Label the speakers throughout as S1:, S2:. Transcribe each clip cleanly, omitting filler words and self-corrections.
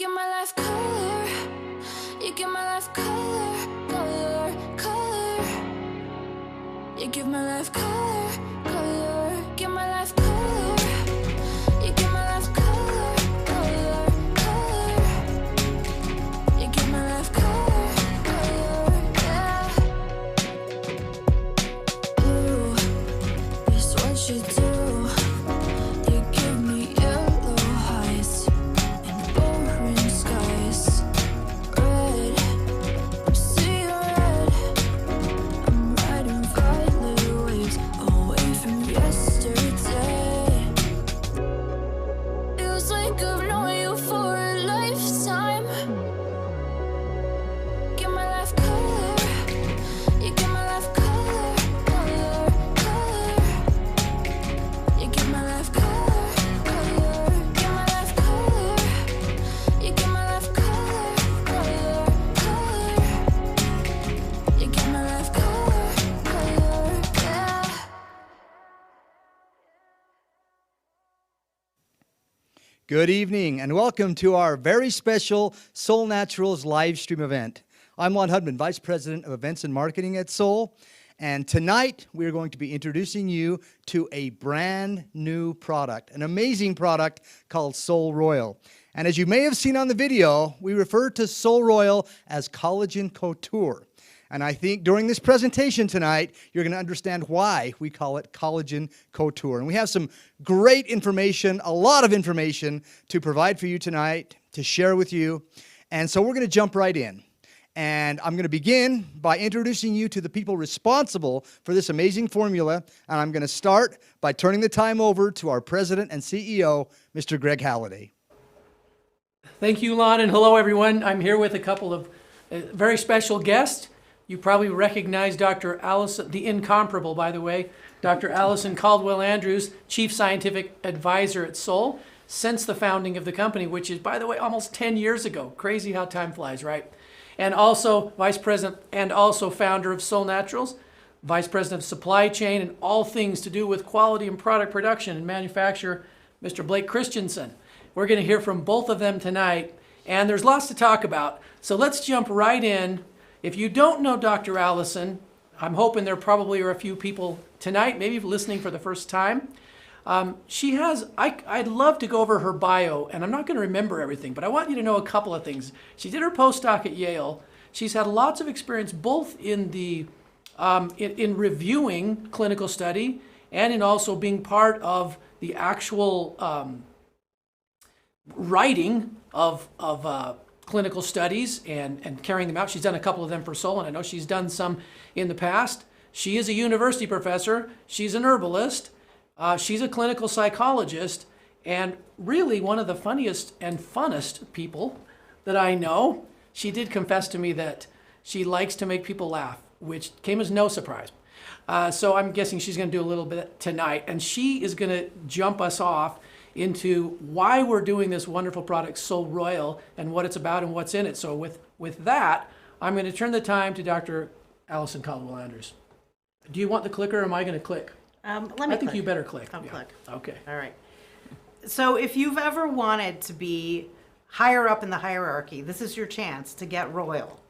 S1: give my life color. You give my life color, color, color. You give my life color, color. Give my life color. You give my life color, color, color. You give my life color, color, yeah. Blue is what you do. You give me yellow heights and boring skies. Red, I'm seeing red. I'm riding violet waves away from yesterday. Feels like I've known you for a lifetime. Give my life color. You give my life color, color, color. You give my life color, color. Give my life color. You give my life color, color, color. You give my life color, color, yeah.
S2: Good evening and welcome to our very special Solle Naturals live stream event. I'm Lon Hudman, Vice President of Events and Marketing at Solle, and tonight we are going to be introducing you to a brand new product, an amazing product called SolleRoyal. And as you may have seen on the video, we refer to SolleRoyal as Collagen Couture. And I think during this presentation tonight, you're going to understand why we call it Collagen Couture. And we have some great information, a lot of information to provide for you tonight, to share with you. And so we're going to jump right in. And I'm going to begin by introducing you to the people responsible for this amazing formula. And I'm going to start by turning the time over to our President and CEO, Mr. Greg Halliday.
S3: Thank you, Lon, and hello, everyone. I'm here with a couple of very special guests. You probably recognize Dr. Allison, the incomparable, by the way, Dr. Allison Caldwell-Andrews, Chief Scientific Advisor at Solle, since the founding of the company, which is, by the way, almost 10 years ago. Crazy how time flies, right? And also Vice President and also founder of Solle Naturals, Vice President of Supply Chain and all things to do with quality and product production and manufacture, Mr. Blake Christensen. We're going to hear from both of them tonight, and there's lots to talk about. So let's jump right in. If you don't know Dr. Allison, I'm hoping there probably are a few people tonight, maybe listening for the first time. I'd love to go over her bio, and I'm not going to remember everything, but I want you to know a couple of things. She did her postdoc at Yale. She's had lots of experience both in the in reviewing clinical study and in also being part of the actual writing of clinical studies and carrying them out. She's done a couple of them for Solle, and I know she's done some in the past. She is a university professor. She's an herbalist. She's a clinical psychologist, and really one of the funniest and funnest people that I know. She did confess to me that she likes to make people laugh, which came as no surprise. So I'm guessing she's going to do a little bit tonight, and she is going to jump us off into why we're doing this wonderful product, SolleRoyal, and what it's about and what's in it. So with that, I'm going to turn the time to Dr. Allison Caldwell-Andrews. Do you want the clicker, or am I going to click?
S4: I
S3: I think you better click.
S4: I'll
S3: Yeah.
S4: click.
S3: Okay.
S4: All right. So if you've ever wanted to be higher up in the hierarchy, this is your chance to get royal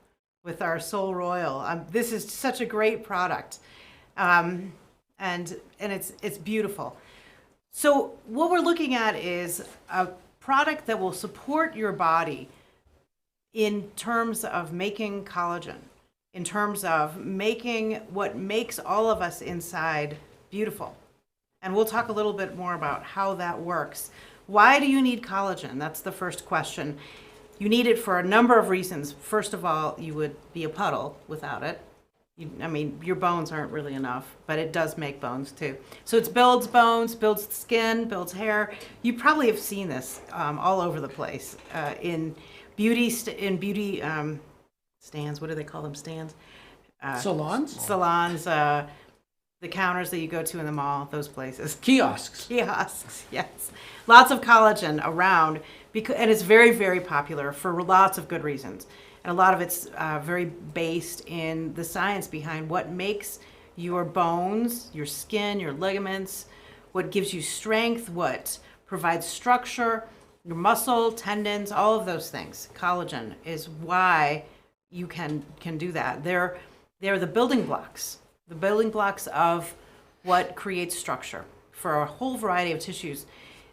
S4: with our SolleRoyal. This is such a great product, and it's beautiful. So what we're looking at is a product that will support your body in terms of making collagen, in terms of making what makes all of us inside beautiful. And we'll talk a little bit more about how that works. Why do you need collagen? That's the first question. You need it for a number of reasons. First of all, you would be a puddle without it. Your bones aren't really enough, but it does make bones too. So it builds bones, builds skin, builds hair. You probably have seen this all over the place in beauty stands. What do they call them? Stands?
S3: Salons?
S4: Salons. The counters that you go to in the mall, those places.
S3: Kiosks.
S4: Kiosks, yes. Lots of collagen around, and it's very, very popular for lots of good reasons. And a lot of it's very based in the science behind what makes your bones, your skin, your ligaments, what gives you strength, what provides structure, your muscle, tendons, all of those things. Collagen is why you can do that. They're the building blocks of what creates structure for a whole variety of tissues.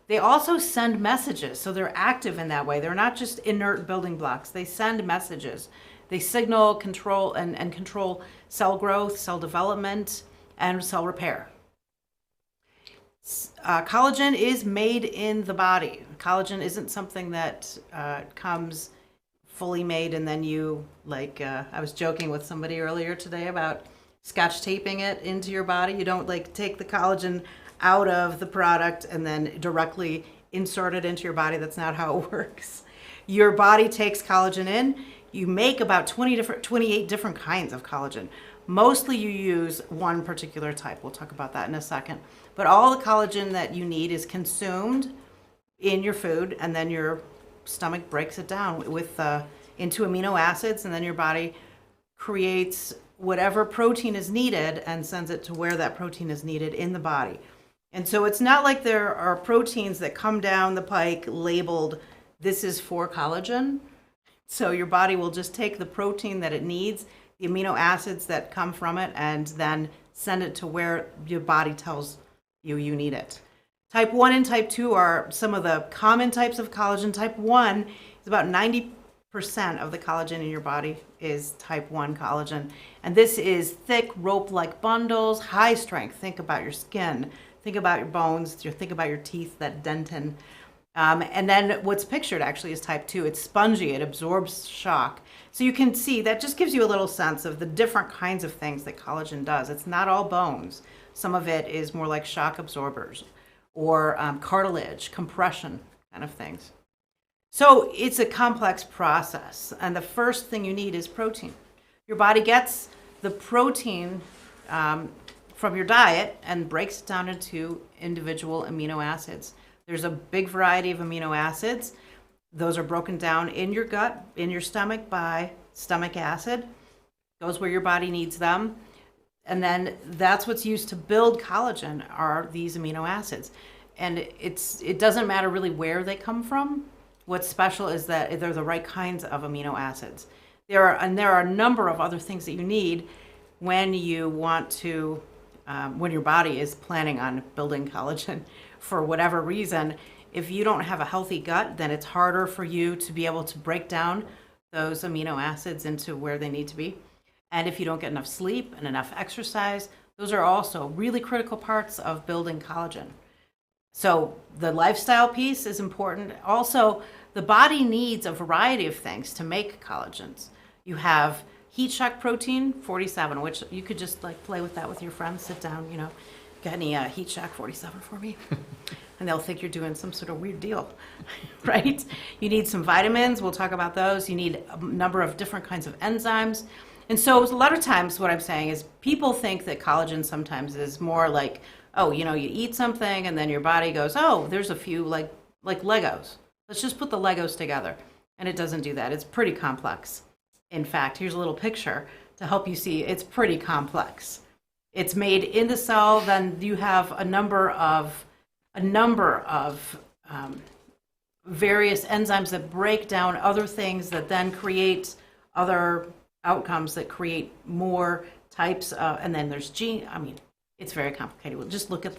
S4: They also send messages, so they're active in that way. They're not just inert building blocks. They send messages. They signal, control, and control cell growth, cell development, and cell repair. Collagen is made in the body. Collagen isn't something that comes fully made and then you, like, I was joking with somebody earlier today about scotch taping it into your body. You don't like take the collagen out of the product and then directly insert it into your body. That's not how it works. Your body takes collagen in. You make about 28 different kinds of collagen. Mostly you use one particular type. We'll talk about that in a second. But all the collagen that you need is consumed in your food, and then your stomach breaks it down into amino acids, and then your body creates whatever protein is needed and sends it to where that protein is needed in the body. And so it's not like there are proteins that come down the pike labeled, this is for collagen. So your body will just take the protein that it needs, the amino acids that come from it, and then send it to where your body tells you need it. Type 1 and type 2 are some of the common types of collagen. Type 1 is about 90% of the collagen in your body is type 1 collagen. And this is thick rope-like bundles, high strength. Think about your skin. Think about your bones, think about your teeth, that dentin. And then what's pictured actually is type 2. It's spongy, it absorbs shock. So you can see that just gives you a little sense of the different kinds of things that collagen does. It's not all bones. Some of it is more like shock absorbers or cartilage, compression kind of things. So it's a complex process. And the first thing you need is protein. Your body gets the protein from your diet and breaks it down into individual amino acids. There's a big variety of amino acids. Those are broken down in your gut, in your stomach by stomach acid. Goes where your body needs them. And then that's what's used to build collagen are these amino acids. And it doesn't matter really where they come from. What's special is that they're the right kinds of amino acids. There are a number of other things that you need when you want to when your body is planning on building collagen for whatever reason. If you don't have a healthy gut, then it's harder for you to be able to break down those amino acids into where they need to be. And if you don't get enough sleep and enough exercise, those are also really critical parts of building collagen. So the lifestyle piece is important. Also, the body needs a variety of things to make collagens. You have heat shock protein 47, which you could just like play with that with your friends, sit down, got any heat shock 47 for me? And they'll think you're doing some sort of weird deal, right? You need some vitamins. We'll talk about those. You need a number of different kinds of enzymes. And so a lot of times what I'm saying is people think that collagen sometimes is more like, oh, you eat something and then your body goes, oh, there's a few like Legos. Let's just put the Legos together. And it doesn't do that. It's pretty complex. In fact, here's a little picture to help you see it's pretty complex. It's made in the cell, then you have a number of various enzymes that break down other things that then create other outcomes that create more types of, and then there's it's very complicated. We'll just look at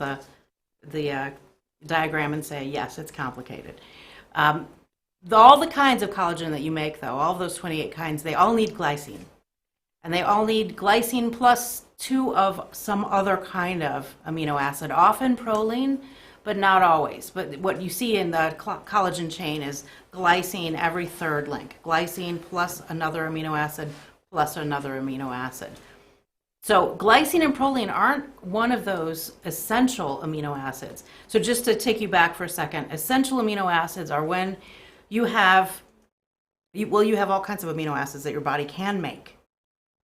S4: the diagram and say, yes, it's complicated. All the kinds of collagen that you make, though, all of those 28 kinds, they all need glycine. And they all need glycine plus 2 of some other kind of amino acid, often proline, but not always. But what you see in the collagen chain is glycine every third link. Glycine plus another amino acid plus another amino acid. So glycine and proline aren't one of those essential amino acids. So just to take you back for a second, essential amino acids are when you have all kinds of amino acids that your body can make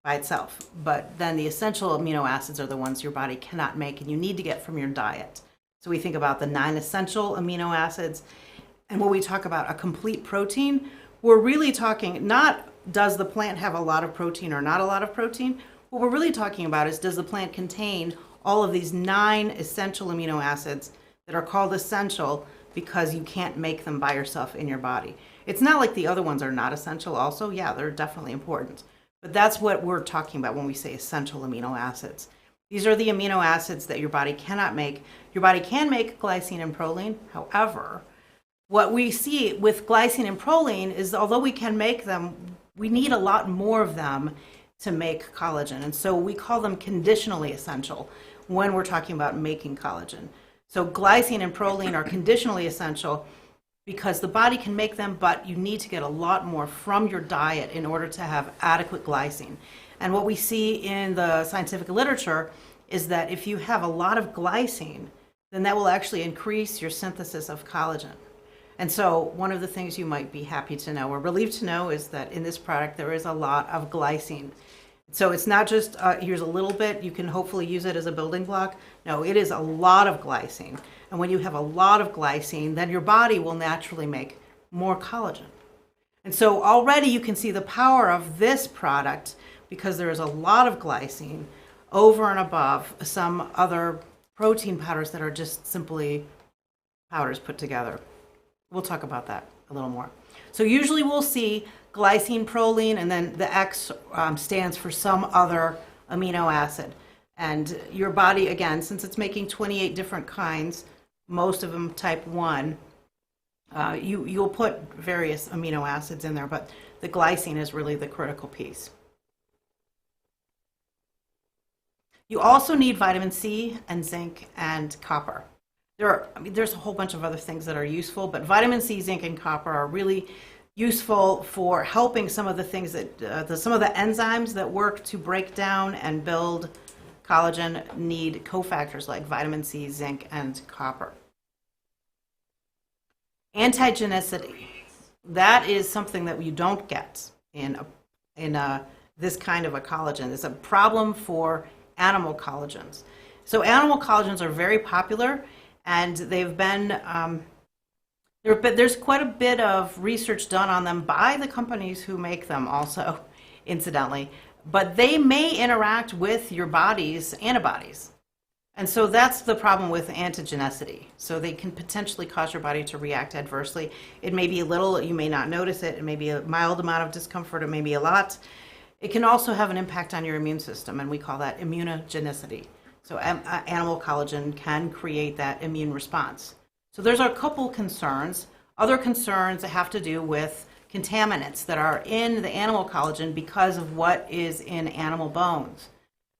S4: by itself, but then the essential amino acids are the ones your body cannot make and you need to get from your diet. So we think about the 9 essential amino acids, and when we talk about a complete protein, we're really talking not does the plant have a lot of protein or not a lot of protein. What we're really talking about is does the plant contain all of these 9 essential amino acids that are called essential because you can't make them by yourself in your body. It's not like the other ones are not essential also. Yeah, they're definitely important. But that's what we're talking about when we say essential amino acids. These are the amino acids that your body cannot make. Your body can make glycine and proline. However, what we see with glycine and proline is although we can make them, we need a lot more of them to make collagen. And so we call them conditionally essential when we're talking about making collagen. So glycine and proline are conditionally essential because the body can make them, but you need to get a lot more from your diet in order to have adequate glycine. And what we see in the scientific literature is that if you have a lot of glycine, then that will actually increase your synthesis of collagen. And so one of the things you might be happy to know or relieved to know is that in this product there is a lot of glycine. So it's not just here's a little bit, you can hopefully use it as a building block. No, it is a lot of glycine. And when you have a lot of glycine, then your body will naturally make more collagen. And so already you can see the power of this product because there is a lot of glycine over and above some other protein powders that are just simply powders put together. We'll talk about that a little more. So usually we'll see glycine, proline, and then the X stands for some other amino acid. And your body, again, since it's making 28 different kinds, most of them type 1, you'll put various amino acids in there, but the glycine is really the critical piece. You also need vitamin C and zinc and copper. There's a whole bunch of other things that are useful, but vitamin C, zinc, and copper are really useful for helping some of the things that, some of the enzymes that work to break down and build collagen need cofactors like vitamin C, zinc, and copper. Antigenicity. That is something that you don't get in this kind of a collagen. It's a problem for animal collagens. So animal collagens are very popular, and they've been there's quite a bit of research done on them by the companies who make them also, incidentally, but they may interact with your body's antibodies. And so that's the problem with antigenicity. So they can potentially cause your body to react adversely. It may be a little, you may not notice it. It may be a mild amount of discomfort. It may be a lot. It can also have an impact on your immune system, and we call that immunogenicity. So animal collagen can create that immune response. So there's a couple concerns. Other concerns have to do with contaminants that are in the animal collagen because of what is in animal bones.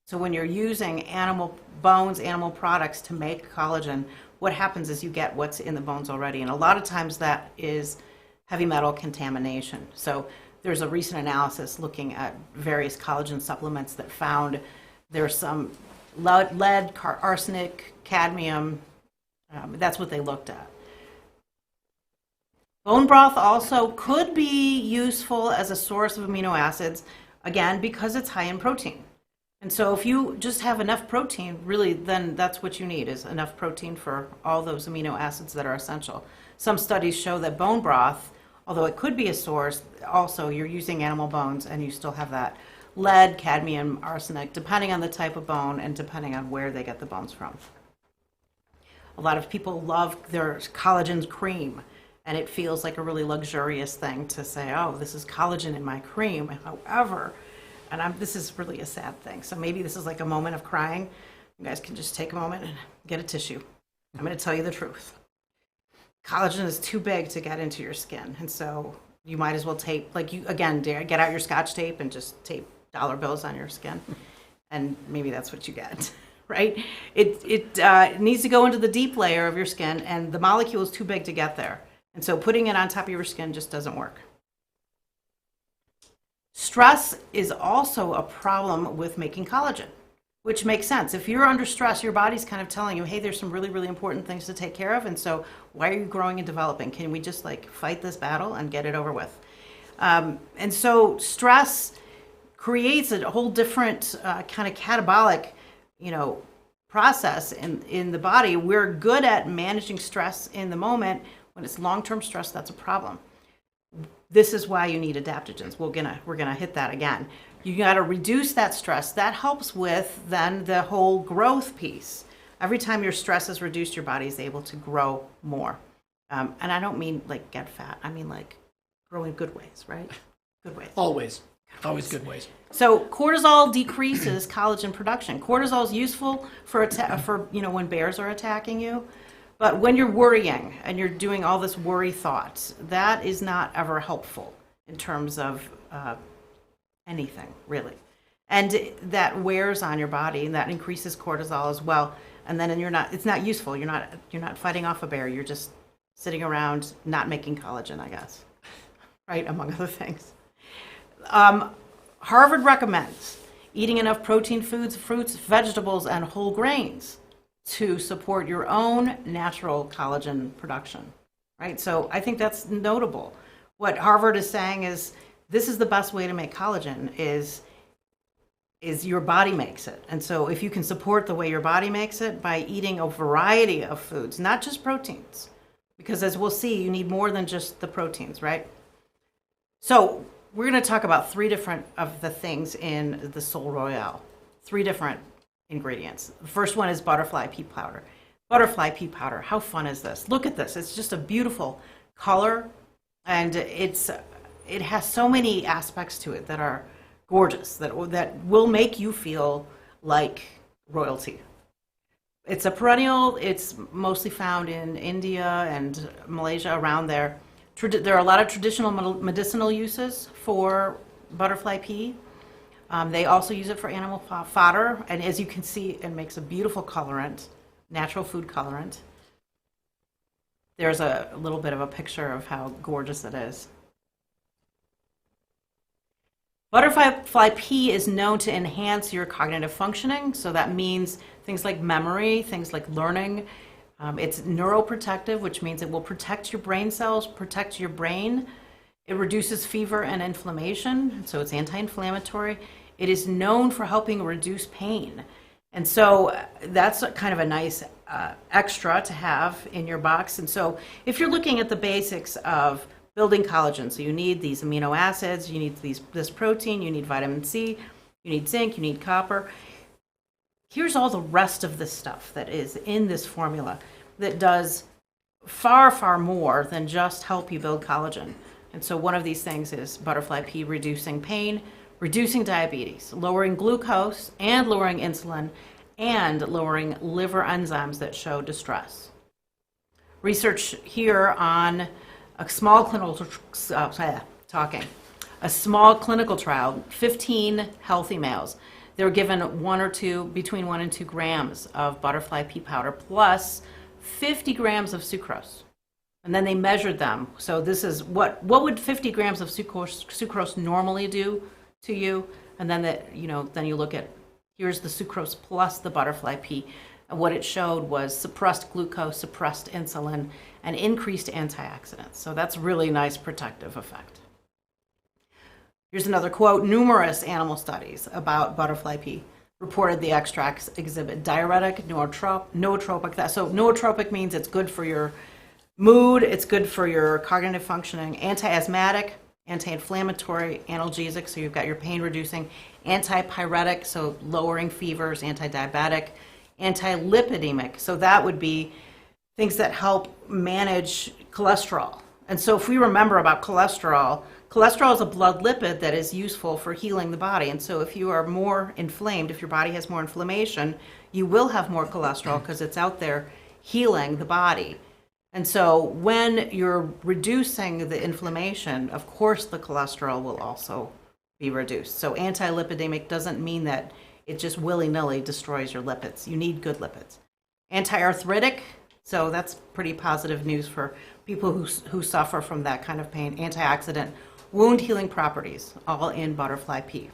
S4: So when you're using animal bones, animal products to make collagen, what happens is you get what's in the bones already. And a lot of times that is heavy metal contamination. So there's a recent analysis looking at various collagen supplements that found there's some lead, arsenic, cadmium. That's what they looked at. Bone broth also could be useful as a source of amino acids, again, because it's high in protein. And so if you just have enough protein, really, then that's what you need, is enough protein for all those amino acids that are essential. Some studies show that bone broth, although it could be a source, also you're using animal bones and you still have that lead, cadmium, arsenic, depending on the type of bone and depending on where they get the bones from. A lot of people love their collagen cream, and it feels like a really luxurious thing to say, oh, this is collagen in my cream. However, and this is really a sad thing. So maybe this is like a moment of crying. You guys can just take a moment and get a tissue. I'm going to tell you the truth. Collagen is too big to get into your skin. And so you might as well tape, like you, again, get out your Scotch tape and just tape dollar bills on your skin. And maybe that's what you get, right? It needs to go into the deep layer of your skin, and the molecule is too big to get there. And so putting it on top of your skin just doesn't work. Stress is also a problem with making collagen, which makes sense. If you're under stress, your body's kind of telling you, hey, there's some really, really important things to take care of, and so why are you growing and developing? Can we just like fight this battle and get it over with? And so stress creates a whole different kind of catabolic, process in the body. We're good at managing stress in the moment. When it's long-term stress, that's a problem. This is why you need adaptogens. We're gonna hit that again. You got to reduce that stress. That helps with then the whole growth piece. Every time your stress is reduced, your body is able to grow more. And I don't mean like get fat. I mean like grow in good ways, right? Good ways.
S3: Always good ways.
S4: So cortisol decreases collagen production. Cortisol is useful for when bears are attacking you, but when you're worrying and you're doing all this worry thoughts, that is not ever helpful in terms of anything really, and that wears on your body and that increases cortisol as well. And then it's not useful. You're not fighting off a bear. You're just sitting around not making collagen, I guess, right? Among other things. Harvard recommends eating enough protein foods, fruits, vegetables, and whole grains to support your own natural collagen production, right? So I think that's notable. What Harvard is saying is this is the best way to make collagen is your body makes it. And so if you can support the way your body makes it by eating a variety of foods, not just proteins, because as we'll see, you need more than just the proteins, right? So we're going to talk about 3 different of the things in the SolleRoyal, 3 different ingredients. The first one is butterfly pea powder. Butterfly pea powder, how fun is this? Look at this. It's just a beautiful color, and it has so many aspects to it that are gorgeous, that will make you feel like royalty. It's a perennial. It's mostly found in India and Malaysia, around there. There are a lot of traditional medicinal uses for butterfly pea. They also use it for animal fodder, and as you can see, it makes a beautiful colorant, natural food colorant. There's a little bit of a picture of how gorgeous it is. Butterfly pea is known to enhance your cognitive functioning, so that means things like memory, things like learning. It's neuroprotective, which means it will protect your brain cells, protect your brain. It reduces fever and inflammation, so it's anti-inflammatory. It is known for helping reduce pain. And so that's kind of a nice extra to have in your box. And so if you're looking at the basics of building collagen, so you need these amino acids, you need this protein, you need vitamin C, you need zinc, you need copper. Here's all the rest of the stuff that is in this formula that does far, far more than just help you build collagen. And so one of these things is butterfly pea reducing pain, reducing diabetes, lowering glucose and lowering insulin, and lowering liver enzymes that show distress. Research here on a small clinical trial, 15 healthy males. They were given between 1 and 2 grams of butterfly pea powder plus 50 grams of sucrose. And then they measured them. So this is what would 50 grams of sucrose normally do to you? And then then you look at, here's the sucrose plus the butterfly pea. And what it showed was suppressed glucose, suppressed insulin, and increased antioxidants. So that's really nice protective effect. Here's another quote. Numerous animal studies about butterfly pea reported the extracts exhibit diuretic, nootropic. So nootropic means it's good for your mood, it's good for your cognitive functioning, anti-asthmatic, anti-inflammatory, analgesic, so you've got your pain reducing, antipyretic, so lowering fevers, anti-diabetic, anti-lipidemic, so that would be things that help manage cholesterol. And so if we remember about cholesterol is a blood lipid that is useful for healing the body. And so if you are more inflamed, if your body has more inflammation, you will have more cholesterol because it's out there healing the body. And so when you're reducing the inflammation, of course the cholesterol will also be reduced. So anti-lipidemic doesn't mean that it just willy-nilly destroys your lipids. You need good lipids. Anti-arthritic, so that's pretty positive news for people who suffer from that kind of pain. Antioxidant, wound healing properties, all in butterfly pea.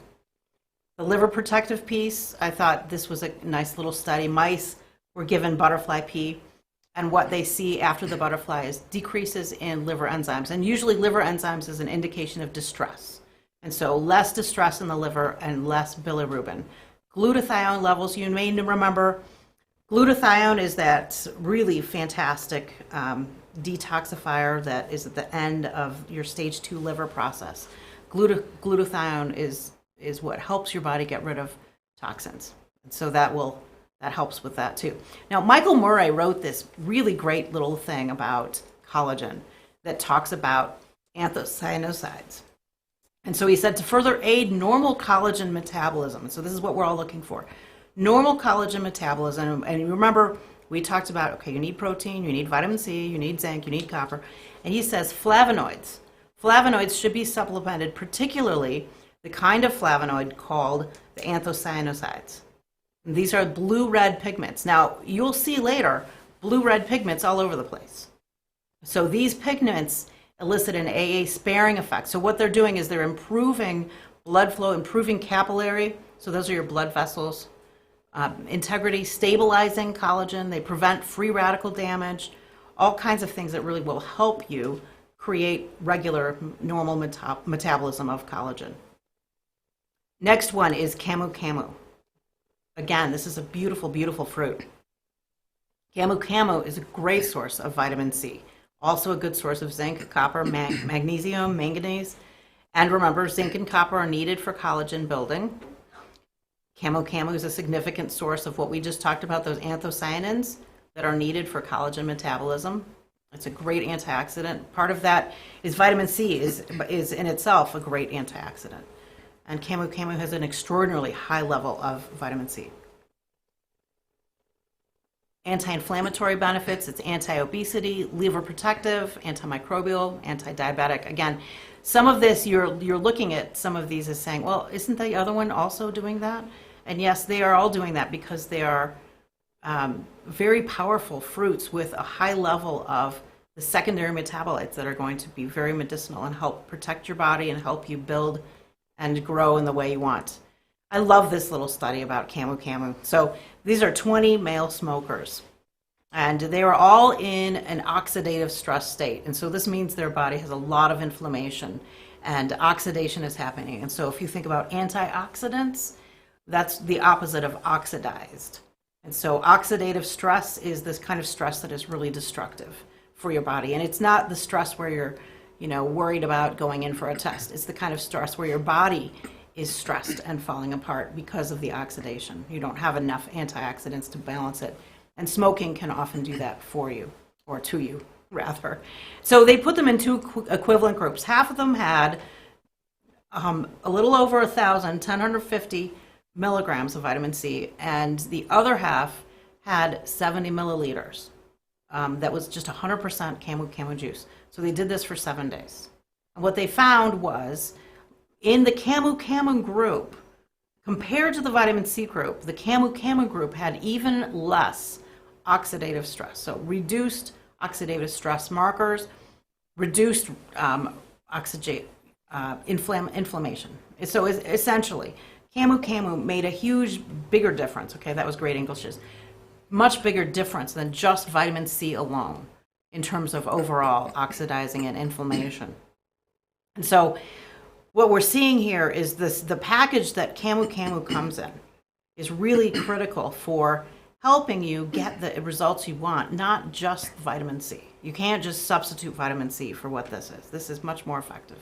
S4: The liver protective piece, I thought this was a nice little study. Mice were given butterfly pea, and what they see after the butterfly is decreases in liver enzymes. And usually liver enzymes is an indication of distress. And so less distress in the liver and less bilirubin. Glutathione levels, you may remember, glutathione is that really fantastic detoxifier that is at the end of your stage 2 liver process. Glutathione is what helps your body get rid of toxins. And so that helps with that too. Now, Michael Murray wrote this really great little thing about collagen that talks about anthocyanosides. And so he said to further aid normal collagen metabolism. So this is what we're all looking for. Normal collagen metabolism. And remember, we talked about, okay, you need protein, you need vitamin C, you need zinc, you need copper. And he says flavonoids. Flavonoids should be supplemented, particularly the kind of flavonoid called the anthocyanosides. And these are blue-red pigments. Now, you'll see later blue-red pigments all over the place. So these pigments elicit an AA sparing effect. So what they're doing is they're improving blood flow, improving capillary. So those are your blood vessels. Integrity, stabilizing collagen. They prevent free radical damage. All kinds of things that really will help you create regular, normal metabolism of collagen. Next one is camu camu. Again, this is a beautiful, beautiful fruit. Camu camu is a great source of vitamin C. Also a good source of zinc, copper, magnesium, manganese. And remember, zinc and copper are needed for collagen building. Camu camu is a significant source of what we just talked about, those anthocyanins that are needed for collagen metabolism. It's a great antioxidant. Part of that is vitamin C is in itself a great antioxidant. And camu camu has an extraordinarily high level of vitamin C. Anti-inflammatory benefits, it's anti-obesity, liver protective, antimicrobial, anti-diabetic. Again, some of this, you're looking at some of these as saying, well, isn't the other one also doing that? And yes, they are all doing that because they are very powerful fruits with a high level of the secondary metabolites that are going to be very medicinal and help protect your body and help you build and grow in the way you want. I love this little study about camu camu. So these are 20 male smokers, and they were all in an oxidative stress state. And so this means their body has a lot of inflammation and oxidation is happening. And so if you think about antioxidants, that's the opposite of oxidized. And so oxidative stress is this kind of stress that is really destructive for your body. And it's not the stress where you're, worried about going in for a test. It's the kind of stress where your body is stressed and falling apart because of the oxidation. You don't have enough antioxidants to balance it. And smoking can often do that for you, or to you, rather. So they put them in two equivalent groups. Half of them had a little over 1,050 milligrams of vitamin C, and the other half had 70 milliliters. That was just 100% camu camu juice. So they did this for 7 days. And what they found was, in the camu camu group, compared to the vitamin C group, the camu camu group had even less oxidative stress. So reduced oxidative stress markers, reduced inflammation. So essentially, camu camu made a huge, bigger difference. Okay, that was great English. Much bigger difference than just vitamin C alone in terms of overall oxidizing and inflammation. And so what we're seeing here is the package that camu camu comes in is really critical for helping you get the results you want, not just vitamin C. You can't just substitute vitamin C for what this is. This is much more effective.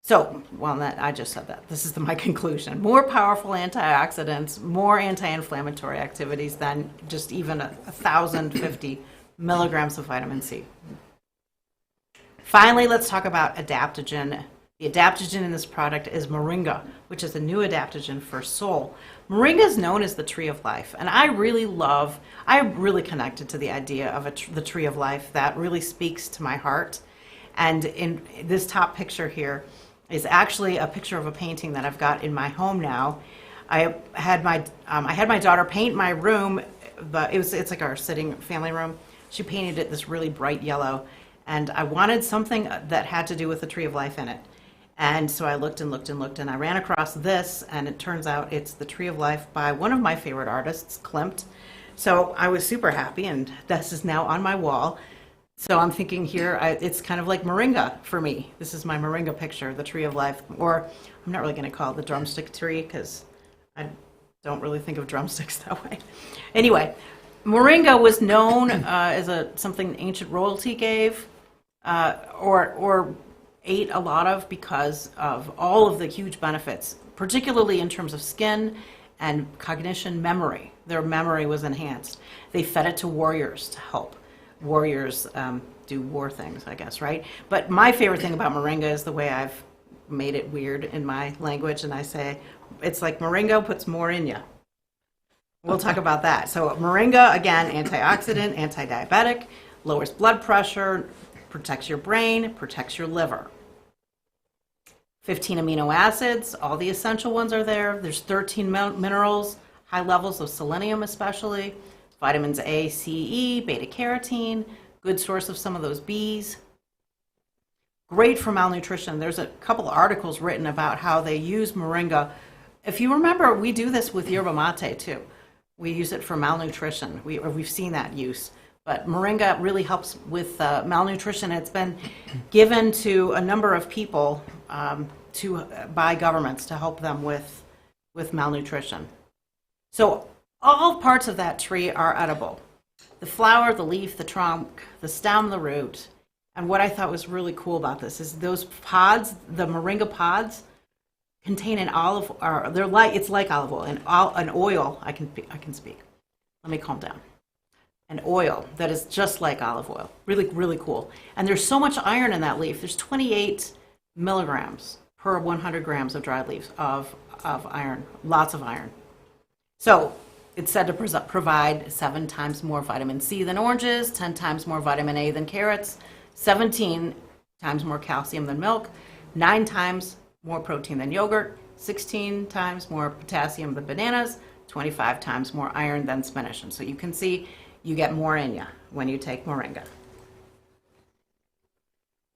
S4: So, I just said that. This is my conclusion. More powerful antioxidants, more anti-inflammatory activities than just even 1,050 milligrams of vitamin C. Finally, let's talk about adaptogen. The adaptogen in this product is moringa, which is a new adaptogen for Solle. Moringa is known as the tree of life, and I'm really connected to the idea of the tree of life. That really speaks to my heart. And in this top picture here is actually a picture of a painting that I've got in my home now. I had my daughter paint my room, but it's like our sitting family room. She painted it this really bright yellow, and I wanted something that had to do with the tree of life in it. And so I looked and looked and looked, and I ran across this, and it turns out it's the Tree of Life by one of my favorite artists, Klimt. So I was super happy, and this is now on my wall. So I'm thinking here, it's kind of like moringa for me. This is my moringa picture, the Tree of Life, or I'm not really going to call it the drumstick tree because I don't really think of drumsticks that way. Anyway, moringa was known as something ancient royalty gave or ate a lot of because of all of the huge benefits, particularly in terms of skin and cognition, memory. Their memory was enhanced. They fed it to warriors to help warriors do war things, I guess, right? But my favorite thing about moringa is the way I've made it weird in my language, and I say it's like moringa puts more in you. We'll talk about that. So moringa, again, antioxidant, anti-diabetic, lowers blood pressure, protects your brain, protects your liver. 15 amino acids, all the essential ones are there. There's 13 minerals, high levels of selenium especially, vitamins A, C, E, beta carotene, good source of some of those Bs. Great for malnutrition. There's a couple articles written about how they use moringa. If you remember, we do this with yerba mate too. We use it for malnutrition. We've seen that use. But moringa really helps with malnutrition. It's been given to a number of people by governments to help them with malnutrition. So all parts of that tree are edible. The flower, the leaf, the trunk, the stem, the root. And what I thought was really cool about this is those pods, the moringa pods, contain an olive, or it's like olive oil, an oil. I can speak. Let me calm down. An oil that is just like olive oil. Really, really cool. And there's so much iron in that leaf. There's 28 milligrams per 100 grams of dried leaves of iron. Lots of iron. So it's said to provide 7 times more vitamin C than oranges, 10 times more vitamin A than carrots, 17 times more calcium than milk, 9 times more protein than yogurt, 16 times more potassium than bananas, 25 times more iron than spinach. And so you can see you get more in you when you take moringa.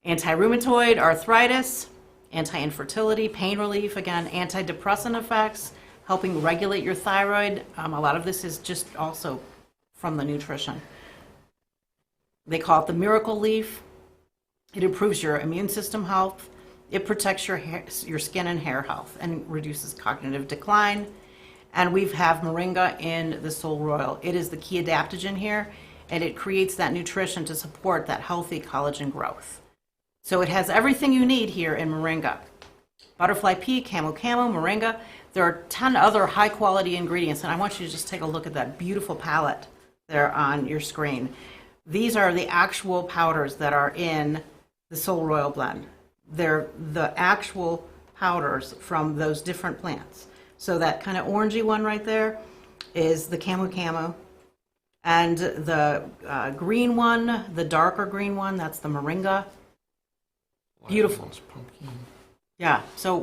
S4: Anti-rheumatoid, arthritis, anti-infertility, pain relief, again, antidepressant effects, helping regulate your thyroid. A lot of this is just also from the nutrition. They call it the miracle leaf. It improves your immune system health. It protects your skin and hair health and reduces cognitive decline. And we have moringa in the SolleRoyal. It is the key adaptogen here, and it creates that nutrition to support that healthy collagen growth. So it has everything you need here in moringa. Butterfly pea, camo, moringa. There are 10 other high-quality ingredients, and I want you to just take a look at that beautiful palette there on your screen. These are the actual powders that are in the SolleRoyal blend. They're the actual powders from those different plants. So that kind of orangey one right there is the camo. And the green one, the darker green one, that's the moringa. Beautiful. Yeah, so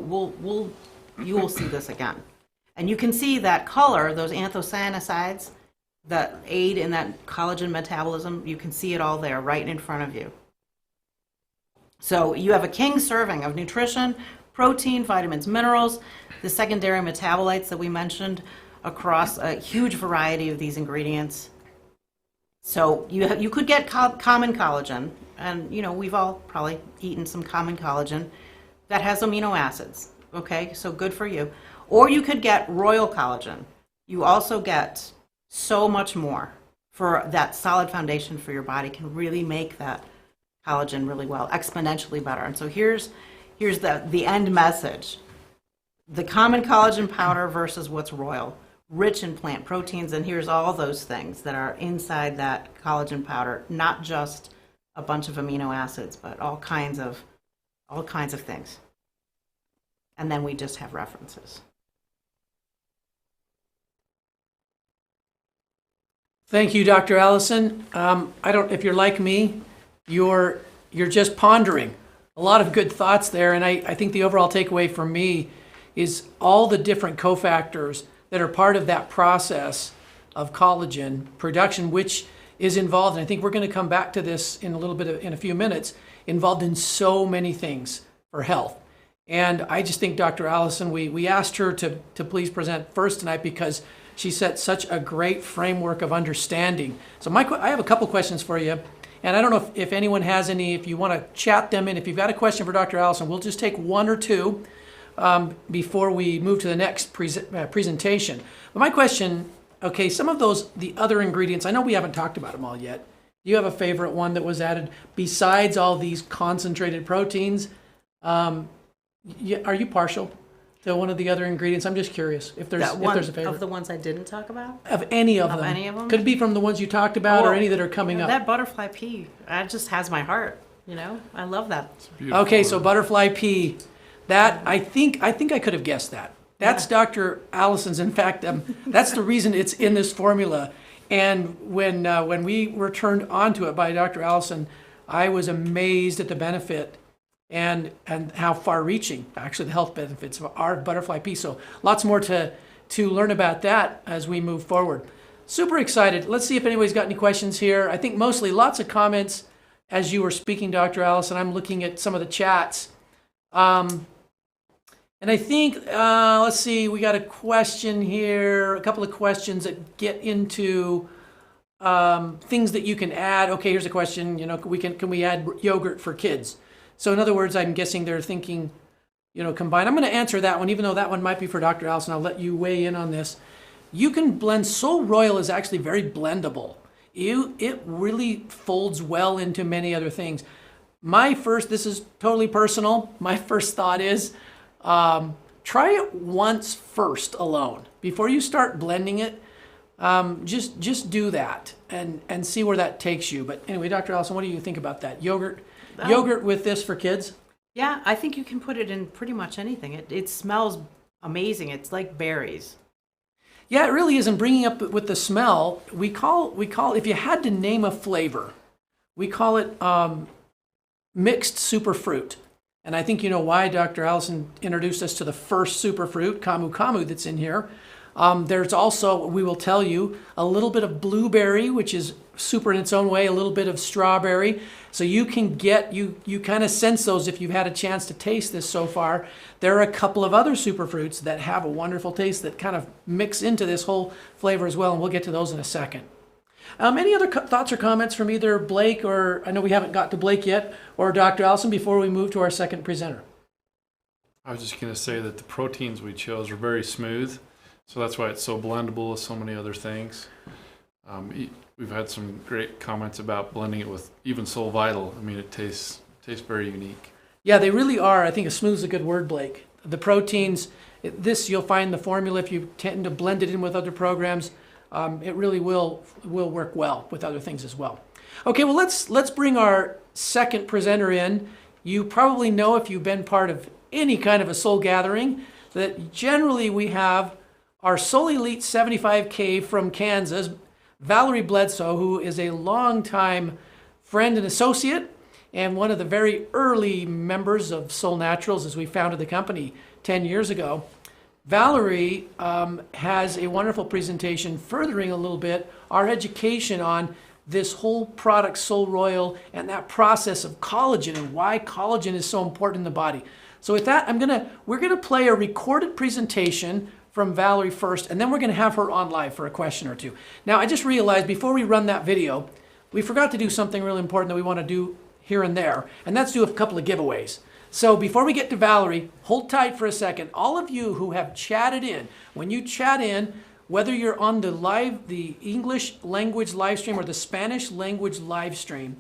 S4: you will see this again. And you can see that color, those anthocyanidins that aid in that collagen metabolism, you can see it all there right in front of you. So you have a king serving of nutrition, protein, vitamins, minerals, the secondary metabolites that we mentioned across a huge variety of these ingredients. So you could get common collagen, and we've all probably eaten some common collagen that has amino acids. Okay, so good for you. Or you could get royal collagen. You also get so much more for that solid foundation for your body, can really make that collagen really well, exponentially better. And so here's the end message. The common collagen powder versus what's royal, rich in plant proteins, and here's all those things that are inside that collagen powder, not just a bunch of amino acids, but all kinds of things. And then we just have references.
S3: Thank you, Dr. Allison. If you're like me, you're just pondering a lot of good thoughts there, and I think the overall takeaway for me is all the different cofactors that are part of that process of collagen production, which is involved, and I think we're going to come back to this in a few minutes, involved in so many things for health. And I just think Dr. Allison, we asked her to please present first tonight because she set such a great framework of understanding. So I have a couple questions for you. And I don't know if anyone has any, if you want to chat them in. If you've got a question for Dr. Allison, we'll just take one or two before we move to the next presentation. But my question, okay, some of the other ingredients, I know we haven't talked about them all yet. Do you have a favorite one that was added besides all these concentrated proteins? Are you partial? to one of the other ingredients? I'm just curious if there's
S4: That one
S3: a favorite.
S4: of the ones I didn't talk about.
S3: Of any of
S4: Of
S3: them.
S4: any of them?
S3: Could it be from the ones you talked about or
S4: Oh,
S3: any that are coming up?
S4: That butterfly pea, that just has my heart. You know, I love that.
S5: Beautiful.
S3: Okay, so butterfly pea. That I think I could have guessed that. That's Dr. Allison's. In fact, that's the reason it's in this formula. And when we were turned onto it by Dr. Allison, I was amazed at the benefit and how far-reaching actually the health benefits of our butterfly pea. So lots more to learn about that as we move forward. Super excited. Let's see if anybody's got any questions here. I think mostly lots of comments as you were speaking, Dr. Allison. I'm looking at some of the chats. And I think, let's see, we got a question here, a couple of questions that get into things that you can add. Okay, here's a question, you know, can we add yogurt for kids? So in other words, I'm guessing they're thinking, you know, combine. I'm going to answer that one, even though that one might be for Dr. Allison. I'll let you weigh in on this. You can blend. SolleRoyal is actually very blendable. It really folds well into many other things. This is totally personal. My first thought is, try it once first alone before you start blending it. Just do that and see where that takes you. But anyway, Dr. Allison, what do you think about that? Yogurt with this for kids?
S4: Yeah, I think you can put it in pretty much anything. It smells amazing. It's like berries.
S3: Yeah, it really is. And bringing up with the smell, we call if you had to name a flavor, we call it mixed superfruit. And I think you know why Dr. Allison introduced us to the first superfruit, camu camu, that's in here. There's also, we will tell you, a little bit of blueberry, which is super in its own way, a little bit of strawberry. So you can get, you kind of sense those if you've had a chance to taste this so far. There are a couple of other superfruits that have a wonderful taste that kind of mix into this whole flavor as well, and we'll get to those in a second. Any other thoughts or comments from either Blake or, I know we haven't got to Blake yet, or Dr. Allison before we move to our second presenter?
S5: I was just going to say that the proteins we chose are very smooth, so that's why it's so blendable with so many other things. We've had some great comments about blending it with even Soul Vital. I mean, it tastes very unique.
S3: Yeah, they really are. I think smooth is a good word, Blake. The proteins, this you'll find the formula if you tend to blend it in with other programs. It really will work well with other things as well. Okay, well let's bring our second presenter in. You probably know if you've been part of any kind of a soul gathering that generally we have our Soul Elite 75K from Kansas, Valerie Bledsoe, who is a longtime friend and associate and one of the very early members of Soul Naturals as we founded the company 10 years ago. Valerie has a wonderful presentation furthering a little bit our education on this whole product, SolleRoyal, and that process of collagen and why collagen is so important in the body. So with that, we're gonna play a recorded presentation from Valerie first, and then we're gonna have her on live for a question or two. Now, I just realized before we run that video, we forgot to do something really important that we wanna do here and there, and that's do a couple of giveaways. So before we get to Valerie, hold tight for a second. All of you who have chatted in, when you chat in, whether you're on the English language live stream or the Spanish language live stream,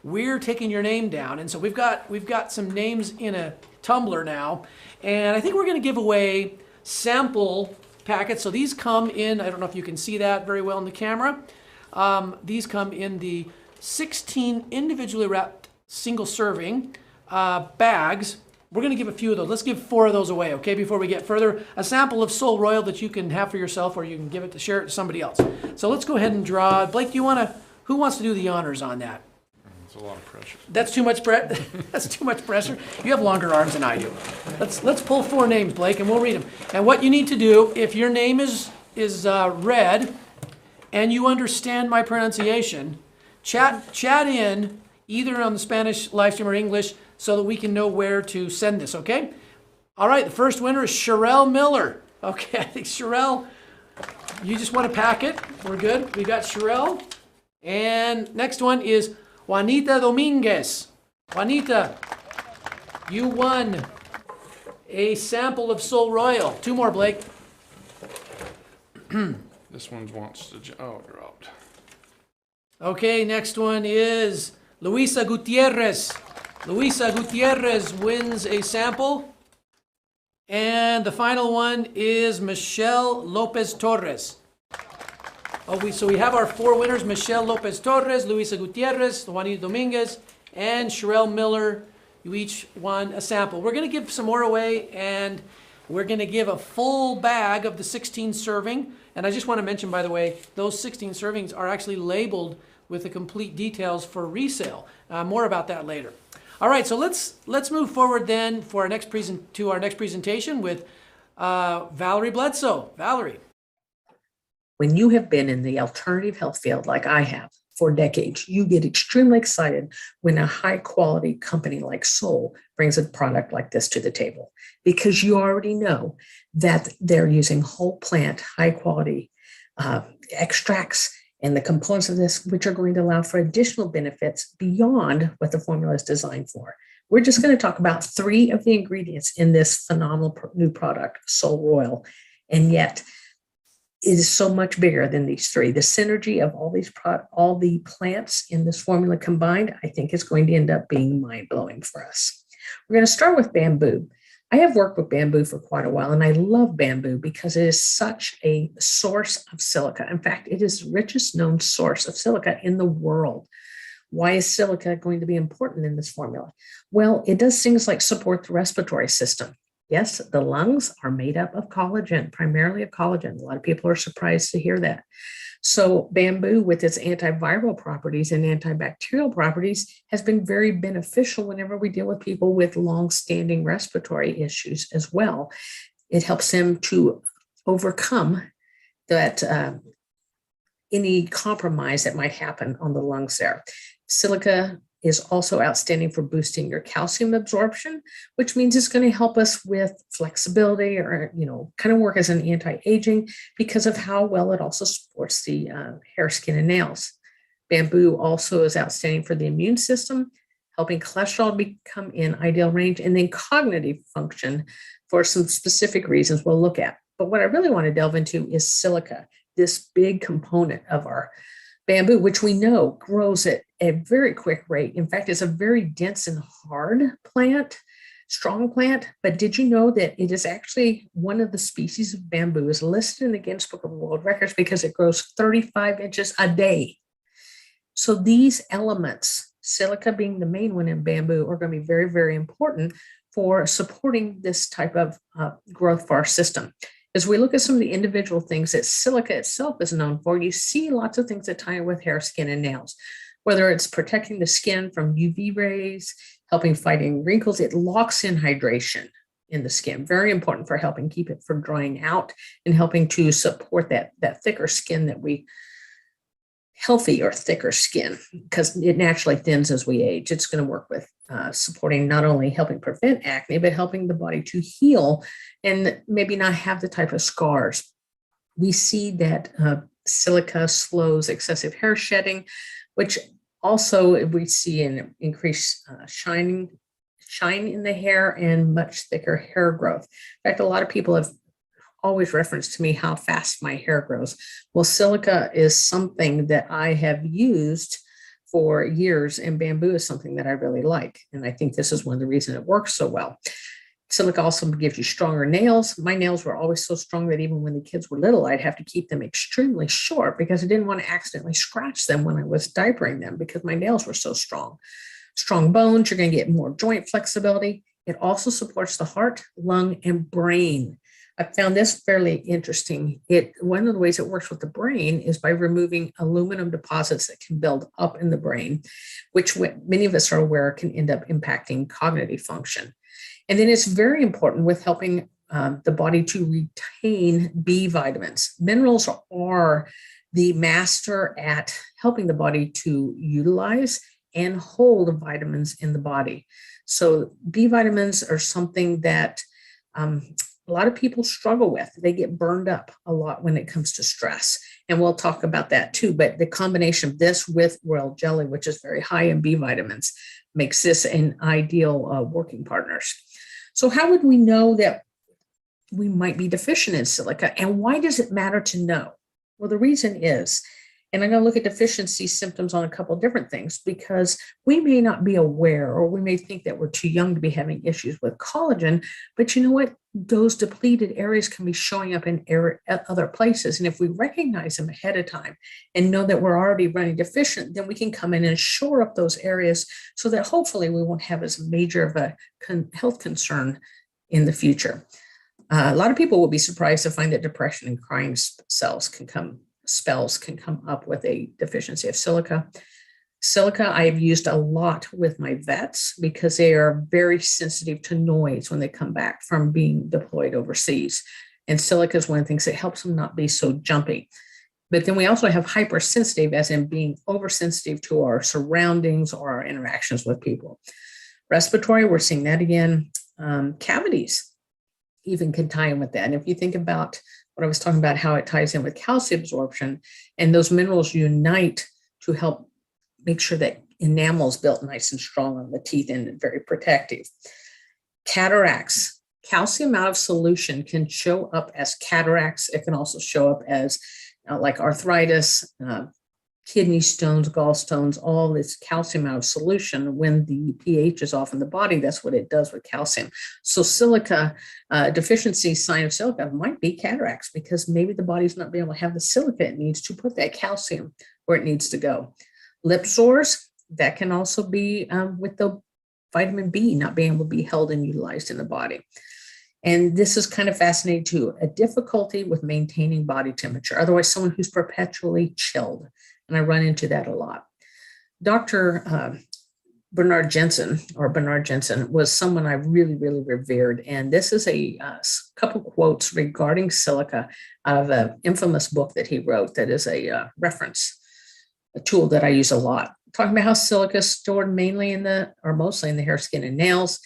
S3: we're taking your name down. And so we've got some names in a tumbler now, and I think we're gonna give away sample packets. So these come in, I don't know if you can see that very well in the camera. These come in the 16 individually wrapped single serving bags. We're going to give a few of those. Let's give 4 of those away, okay, before we get further. A sample of SolleRoyal that you can have for yourself, or you can give it to share it to somebody else. So let's go ahead and draw. Blake, who wants to do the honors on that?
S5: It's a lot of pressure.
S3: That's too much That's too much pressure. You have longer arms than I do. Let's pull 4 names, Blake, and we'll read them. And what you need to do, if your name is read and you understand my pronunciation, chat in either on the Spanish live stream or English so that we can know where to send this, okay? All right, the first winner is Sherelle Miller. Okay, I think Sherelle, you just want a packet. We're good. We got Sherelle. And next one is Juanita Dominguez. Juanita, you won a sample of SolleRoyal. 2 more, Blake.
S5: This one wants to, dropped.
S3: Okay, next one is Luisa Gutierrez. Luisa Gutierrez wins a sample. And the final one is Michelle Lopez Torres. So we have our 4 winners: Michelle Lopez Torres, Luisa Gutierrez, Juanita Dominguez, and Sherelle Miller. You each won a sample. We're going to give some more away, and we're going to give a full bag of the 16 serving. And I just want to mention, by the way, those 16 servings are actually labeled with the complete details for resale. More about that later. All right, so let's move forward then for our next presentation with Valerie Bledsoe. Valerie.
S6: When you have been in the alternative health field like I have for decades, you get extremely excited when a high quality company like Solle brings a product like this to the table, because you already know that they're using whole plant, high quality extracts and the components of this, which are going to allow for additional benefits beyond what the formula is designed for. We're just going to talk about 3 of the ingredients in this phenomenal new product, SolleRoyal, and yet it is so much bigger than these 3. The synergy of all the plants in this formula combined, I think, is going to end up being mind-blowing for us. We're going to start with bamboo. I have worked with bamboo for quite a while, and I love bamboo because it is such a source of silica. In fact, it is the richest known source of silica in the world. Why is silica going to be important in this formula? Well, it does things like support the respiratory system. Yes, the lungs are made up of collagen, primarily of collagen. A lot of people are surprised to hear that. So bamboo, with its antiviral properties and antibacterial properties, has been very beneficial whenever we deal with people with long-standing respiratory issues as well. It helps them to overcome that any compromise that might happen on the lungs there. Silica is also outstanding for boosting your calcium absorption, which means it's going to help us with flexibility, or, kind of work as an anti-aging because of how well it also supports the hair, skin, and nails. Bamboo also is outstanding for the immune system, helping cholesterol become in ideal range, and then cognitive function for some specific reasons we'll look at. But what I really want to delve into is silica, this big component of our bamboo, which we know grows at a very quick rate. In fact, it's a very dense and hard plant, strong plant. But did you know that it is actually one of the species of bamboo is listed in the Guinness Book of World Records because it grows 35 inches a day. So these elements, silica being the main one in bamboo, are going to be very, very important for supporting this type of growth for our system. As we look at some of the individual things that silica itself is known for, you see lots of things that tie in with hair, skin, and nails. Whether it's protecting the skin from UV rays, helping fighting wrinkles, it locks in hydration in the skin. Very important for helping keep it from drying out and helping to support that thicker skin that we, healthy or thicker skin, because it naturally thins as we age. It's going to work with supporting, not only helping prevent acne, but helping the body to heal and maybe not have the type of scars. We see that silica slows excessive hair shedding, which also we see an increased shine in the hair and much thicker hair growth. In fact, a lot of people have always referenced to me how fast my hair grows. Well, silica is something that I have used for years, and bamboo is something that I really like. And I think this is one of the reasons it works so well. Silica also gives you stronger nails. My nails were always so strong that even when the kids were little, I'd have to keep them extremely short because I didn't want to accidentally scratch them when I was diapering them because my nails were so strong. Strong bones, you're going to get more joint flexibility. It also supports the heart, lung, and brain. I found this fairly interesting. One of the ways it works with the brain is by removing aluminum deposits that can build up in the brain, which many of us are aware can end up impacting cognitive function. And then it's very important with helping the body to retain B vitamins. Minerals are the master at helping the body to utilize and hold vitamins in the body. So B vitamins are something that a lot of people struggle with. They get burned up a lot when it comes to stress. And we'll talk about that too. But the combination of this with royal jelly, which is very high in B vitamins, makes this an ideal working partners. So how would we know that we might be deficient in silica? And why does it matter to know? Well, the reason is, and I'm going to look at deficiency symptoms on a couple of different things, because we may not be aware, or we may think that we're too young to be having issues with collagen, but you know what? those depleted areas can be showing up in other places. And if we recognize them ahead of time and know that we're already running deficient, then we can come in and shore up those areas so that hopefully we won't have as major of a health concern in the future. A lot of people will be surprised to find that depression and crying spells can come up with a deficiency of silica. Silica I've used a lot with my vets because they are very sensitive to noise when they come back from being deployed overseas. And silica is one of the things that helps them not be so jumpy. But then we also have hypersensitive, as in being oversensitive to our surroundings or our interactions with people. Respiratory, we're seeing that again. Cavities even can tie in with that. And if you think about what I was talking about, how it ties in with calcium absorption, and those minerals unite to help make sure that enamel is built nice and strong on the teeth and very protective. Cataracts, calcium out of solution can show up as cataracts. It can also show up as like arthritis, kidney stones, gallstones, all this calcium out of solution. When the pH is off in the body, that's what it does with calcium. So silica deficiency, sign of silica might be cataracts because maybe the body's not being able to have the silica it needs to put that calcium where it needs to go. Lip sores, that can also be with the vitamin B not being able to be held and utilized in the body. And this is kind of fascinating too, a difficulty with maintaining body temperature, otherwise someone who's perpetually chilled. And I run into that a lot. Dr. Bernard Jensen was someone I really, really revered. And this is a couple quotes regarding silica out of an infamous book that he wrote that is a reference, a tool that I use a lot. Talking about how silica is stored mainly mostly in the hair, skin, and nails.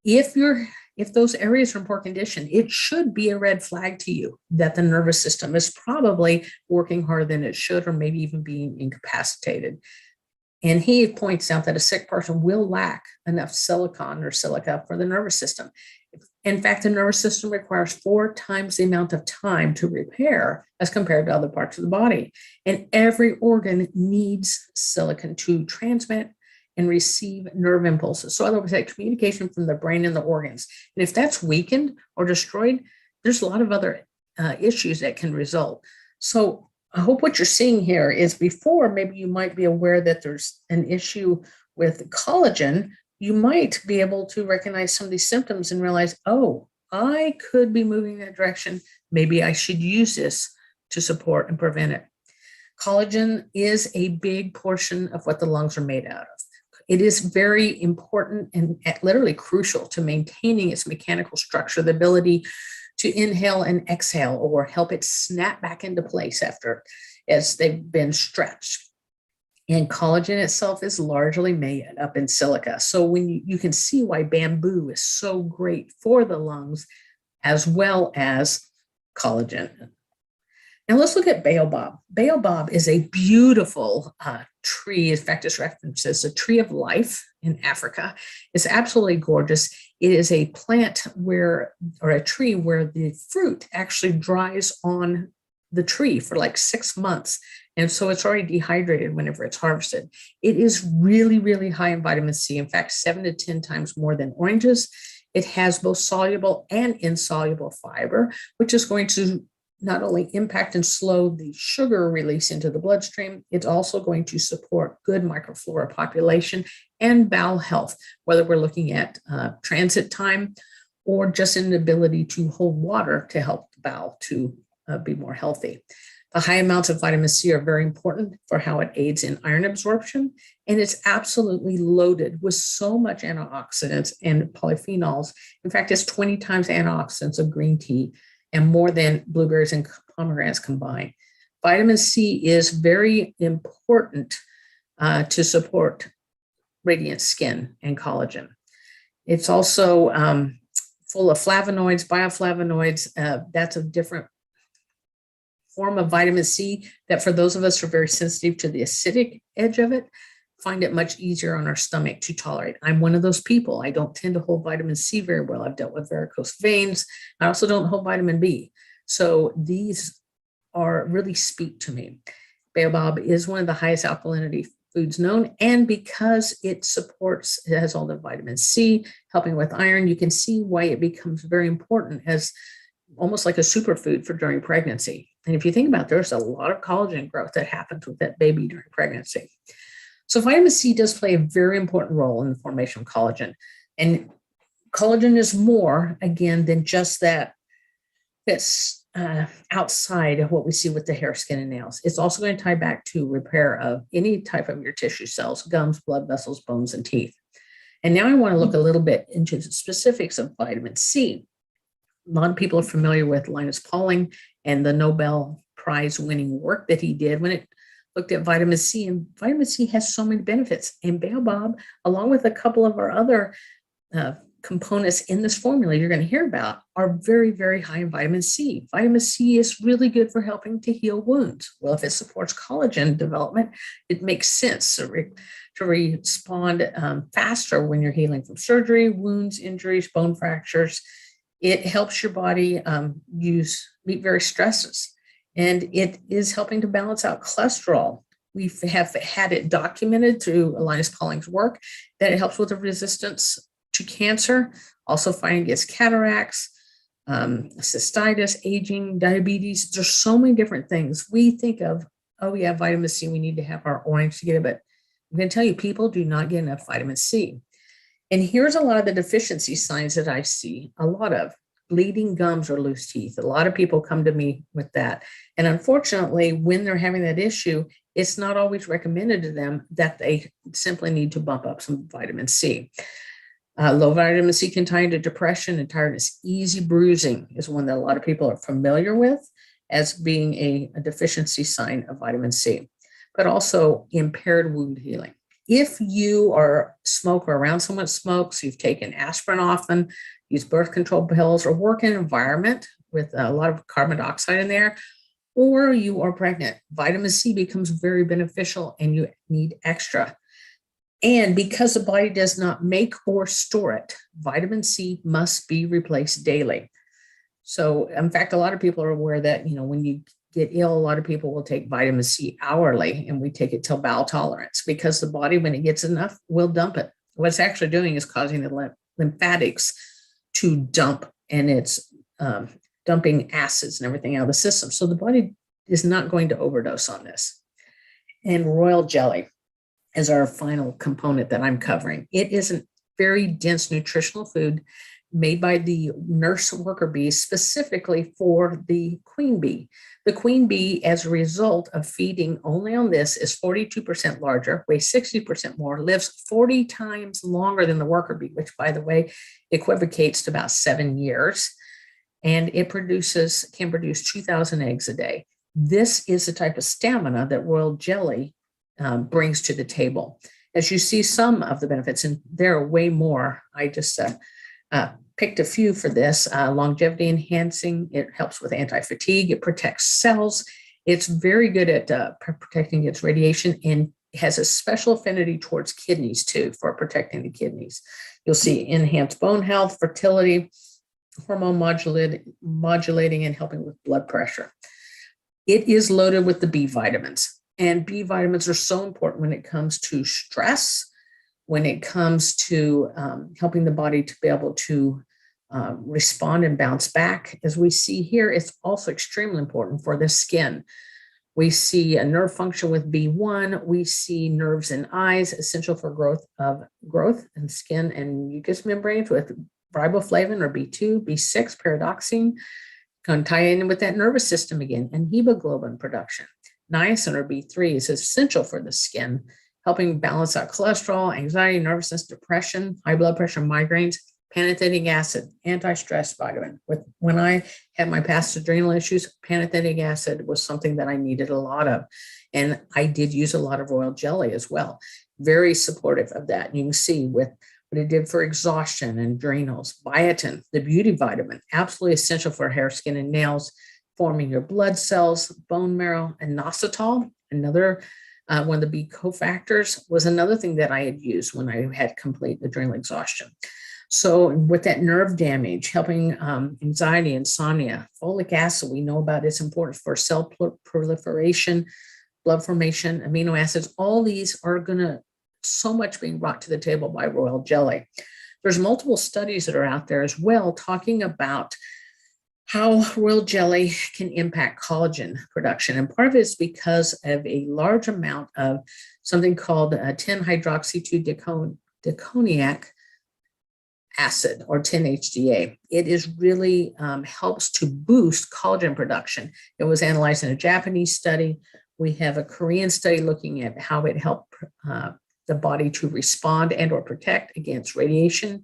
S6: If those areas are in poor condition, it should be a red flag to you that the nervous system is probably working harder than it should, or maybe even being incapacitated. And he points out that a sick person will lack enough silicon or silica for the nervous system. In fact, the nervous system requires 4 times the amount of time to repair as compared to other parts of the body. And every organ needs silicon to transmit and receive nerve impulses. So otherwise, that communication from the brain and the organs. And if that's weakened or destroyed, there's a lot of other issues that can result. So I hope what you're seeing here is before maybe you might be aware that there's an issue with collagen, you might be able to recognize some of these symptoms and realize, oh, I could be moving in that direction. Maybe I should use this to support and prevent it. Collagen is a big portion of what the lungs are made out of. It is very important and literally crucial to maintaining its mechanical structure, the ability to inhale and exhale or help it snap back into place as they've been stretched. And collagen itself is largely made up in silica. So when you can see why bamboo is so great for the lungs as well as collagen. Now let's look at baobab. Baobab is a beautiful tree. In fact, it's referenced as a tree of life in Africa. It's absolutely gorgeous. It is a plant a tree where the fruit actually dries on the tree for like 6 months. And so it's already dehydrated whenever it's harvested. It is really, really high in vitamin C. In fact, 7 to 10 times more than oranges. It has both soluble and insoluble fiber, which is going to not only impact and slow the sugar release into the bloodstream, it's also going to support good microflora population and bowel health, whether we're looking at transit time or just an ability to hold water to help the bowel to be more healthy. The high amounts of vitamin C are very important for how it aids in iron absorption, and it's absolutely loaded with so much antioxidants and polyphenols. In fact, it's 20 times antioxidants of green tea and more than blueberries and pomegranates combined. Vitamin C is very important to support radiant skin and collagen. It's also full of flavonoids, bioflavonoids. That's a different form of vitamin C that for those of us who are very sensitive to the acidic edge of it, find it much easier on our stomach to tolerate. I'm one of those people. I don't tend to hold vitamin C very well. I've dealt with varicose veins. I also don't hold vitamin B. So these really speak to me. Baobab is one of the highest alkalinity foods known. And because it has all the vitamin C, helping with iron, you can see why it becomes very important as almost like a superfood for during pregnancy. And if you think about it, there's a lot of collagen growth that happens with that baby during pregnancy. So vitamin C does play a very important role in the formation of collagen. And collagen is more, again, than just that's outside of what we see with the hair, skin, and nails. It's also going to tie back to repair of any type of your tissue cells, gums, blood vessels, bones, and teeth. And now I want to look a little bit into the specifics of vitamin C. A lot of people are familiar with Linus Pauling and the Nobel Prize winning work that he did when it looked at vitamin C. And vitamin C has so many benefits. And baobab, along with a couple of our other components in this formula you're going to hear about, are very, very high in vitamin C. Vitamin C is really good for helping to heal wounds. Well, if it supports collagen development, it makes sense to respond faster when you're healing from surgery, wounds, injuries, bone fractures. It helps your body meet various stresses, and it is helping to balance out cholesterol. We have had it documented through Linus Pauling's work that it helps with the resistance to cancer, also fighting against cataracts, cystitis, aging, diabetes. There's so many different things. We think of, oh yeah, vitamin C, we need to have our orange to get it, but I'm going to tell you, people do not get enough vitamin C. And here's a lot of the deficiency signs that I see a lot of: bleeding gums or loose teeth. A lot of people come to me with that. And unfortunately, when they're having that issue, it's not always recommended to them that they simply need to bump up some vitamin C. Low vitamin C can tie into depression and tiredness. Easy bruising is one that a lot of people are familiar with as being a deficiency sign of vitamin C, but also impaired wound healing. If you are a smoker, around someone that smokes, you've taken aspirin often, use birth control pills, or work in an environment with a lot of carbon dioxide in there, or you are pregnant, vitamin C becomes very beneficial and you need extra. And because the body does not make or store it, vitamin C must be replaced daily. So in fact, a lot of people are aware that, when you get ill, a lot of people will take vitamin C hourly, and we take it till bowel tolerance, because the body, when it gets enough, will dump it. What it's actually doing is causing the lymphatics to dump, and it's dumping acids and everything out of the system. So the body is not going to overdose on this. And royal jelly is our final component that I'm covering. It is a very dense nutritional food made by the nurse worker bees specifically for the queen bee. The queen bee, as a result of feeding only on this, is 42% larger, weighs 60% more, lives 40 times longer than the worker bee, which, by the way, equivocates to about 7 years. And it can produce 2,000 eggs a day. This is the type of stamina that royal jelly brings to the table. As you see some of the benefits, and there are way more, I just picked a few for this. Longevity enhancing, it helps with anti-fatigue, it protects cells. It's very good at protecting against radiation, and has a special affinity towards kidneys too, for protecting the kidneys. You'll see enhanced bone health, fertility, hormone modulating, and helping with blood pressure. It is loaded with the B vitamins. And B vitamins are so important when it comes to stress, when it comes to helping the body to be able to respond and bounce back. As we see here, it's also extremely important for the skin. We see a nerve function with B1. We see nerves in eyes, essential for growth and skin and mucous membranes, with riboflavin or B2, B6, pyridoxine, going to tie in with that nervous system again, and hemoglobin production. Niacin or B3 is essential for the skin, helping balance out cholesterol, anxiety, nervousness, depression, high blood pressure, migraines. Pantothenic acid, anti-stress vitamin. When I had my past adrenal issues, pantothenic acid was something that I needed a lot of. And I did use a lot of royal jelly as well. Very supportive of that. You can see with what it did for exhaustion and adrenals. Biotin, the beauty vitamin, absolutely essential for hair, skin, and nails, forming your blood cells, bone marrow. And inositol, another one of the B cofactors, was another thing that I had used when I had complete adrenal exhaustion. So with that nerve damage, helping anxiety, insomnia, folic acid, we know about it's important for cell proliferation, blood formation, amino acids, all these are going to so much being brought to the table by Royal Jelly. There's multiple studies that are out there as well talking about how royal jelly can impact collagen production. And part of it is because of a large amount of something called 10-hydroxy-2-deconiac acid, or 10-HDA. It is really helps to boost collagen production. It was analyzed in a Japanese study. We have a Korean study looking at how it helped the body to respond and or protect against radiation,